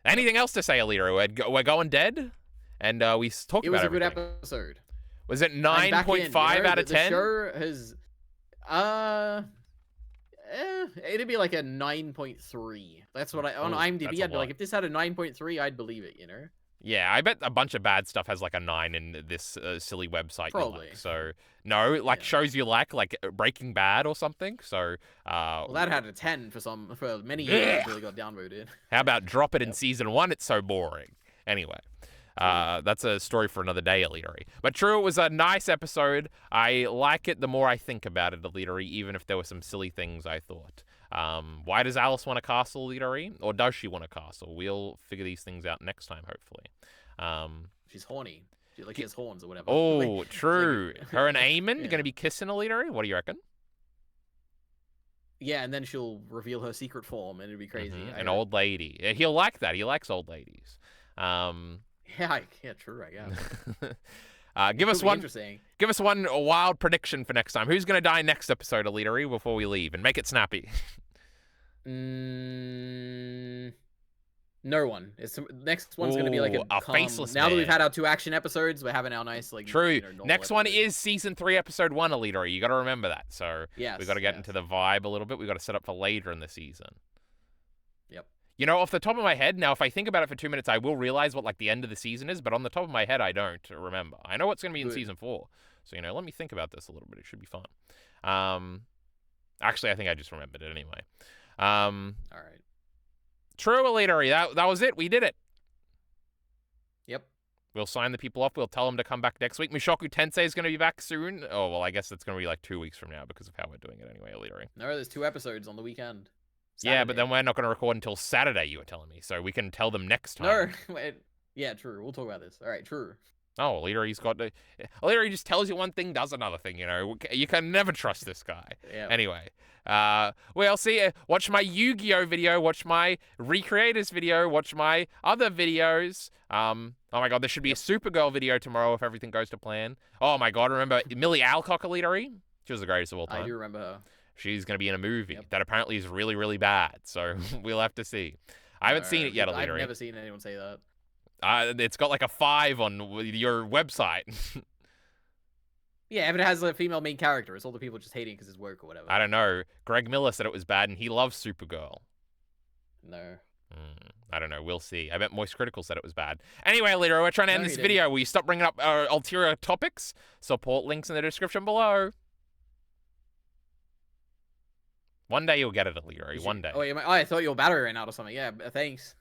[SPEAKER 1] anything else to say, EliteAri? We're going dead, and we talked about everything.
[SPEAKER 2] It was a good episode.
[SPEAKER 1] Was it 9.5 out of 10?
[SPEAKER 2] The show has, it'd be like a 9.3. That's what on IMDb. I'd be like, if this had a 9.3, I'd believe it.
[SPEAKER 1] Yeah, I bet a bunch of bad stuff has like a 9 in this silly website.
[SPEAKER 2] Probably.
[SPEAKER 1] You like. So no, like shows you like Breaking Bad or something. So
[SPEAKER 2] well, that had a 10 for many years until it got downvoted.
[SPEAKER 1] How about drop it in season 1? It's so boring. Anyway, that's a story for another day, EliteAri. But true, it was a nice episode. I like it the more I think about it, EliteAri, even if there were some silly things I thought. Why does Alice want a castle, EliteAri? Or does she want a castle? We'll figure these things out next time, hopefully.
[SPEAKER 2] She's horny. She has horns or whatever.
[SPEAKER 1] Oh, true. Her and Aemon going to be kissing, EliteAri? What do you reckon?
[SPEAKER 2] Yeah, and then she'll reveal her secret form, and it'll be crazy.
[SPEAKER 1] An old lady. He'll like that. He likes old ladies.
[SPEAKER 2] Yeah, true, I guess.
[SPEAKER 1] Give us
[SPEAKER 2] Could be
[SPEAKER 1] one.
[SPEAKER 2] interesting.
[SPEAKER 1] Give us one wild prediction for next time. Who's going to die next episode of EliteAri before we leave, and make it snappy.
[SPEAKER 2] No one. Next one's gonna be like a calm.
[SPEAKER 1] faceless
[SPEAKER 2] Now that we've
[SPEAKER 1] man.
[SPEAKER 2] had our 2 action episodes, we're having our nice like.
[SPEAKER 1] True.
[SPEAKER 2] Normal
[SPEAKER 1] Next one
[SPEAKER 2] episode.
[SPEAKER 1] is season 3, episode 1 of EliteAri. You got to remember that. So
[SPEAKER 2] Yes,
[SPEAKER 1] we got to get into the vibe a little bit. We got to set up for later in the season.
[SPEAKER 2] Yep.
[SPEAKER 1] You know, off the top of my head, now if I think about it for 2 minutes, I will realize what like the end of the season is. But on the top of my head, I don't remember. I know what's going to be in season 4. So let me think about this a little bit. It should be fun. Actually, I think I just remembered it anyway.
[SPEAKER 2] All right.
[SPEAKER 1] True, EliteAri. That was it. We did it.
[SPEAKER 2] Yep.
[SPEAKER 1] We'll sign the people off. We'll tell them to come back next week. Mushoku Tensei is going to be back soon. Oh, well, I guess it's going to be like 2 weeks from now because of how we're doing it anyway, EliteAri.
[SPEAKER 2] No, there's 2 episodes on the weekend.
[SPEAKER 1] Yeah, but then we're not going to record until Saturday, you were telling me. So we can tell them next time.
[SPEAKER 2] No, wait. Yeah, true. We'll talk about this. All right, true.
[SPEAKER 1] Oh, EliteAri's got to... EliteAri just tells you one thing, does another thing, You can never trust this guy.
[SPEAKER 2] Yeah.
[SPEAKER 1] Anyway, well, see, watch my Yu-Gi-Oh video, watch my Recreators video, watch my other videos. Oh my god, there should be a Supergirl video tomorrow if everything goes to plan. Oh my god, remember Millie Alcock, EliteAri? She was the greatest of all time.
[SPEAKER 2] I do remember her.
[SPEAKER 1] She's going to be in a movie that apparently is really, really bad. So we'll have to see. I haven't seen it yet, EliteAri.
[SPEAKER 2] I've never seen anyone say that.
[SPEAKER 1] It's got like a 5 on your website.
[SPEAKER 2] Yeah, if it has a female main character, it's all the people just hating because it's work or whatever.
[SPEAKER 1] I don't know. Greg Miller said it was bad, and he loves Supergirl.
[SPEAKER 2] No.
[SPEAKER 1] I don't know. We'll see. I bet Moist Critical said it was bad. Anyway, EliteAri, we're trying to end this video. Will you stop bringing up ulterior topics? Support links in the description below. One day you'll get it, EliteAri. One day.
[SPEAKER 2] Oh, I thought your battery ran out or something. Yeah, thanks.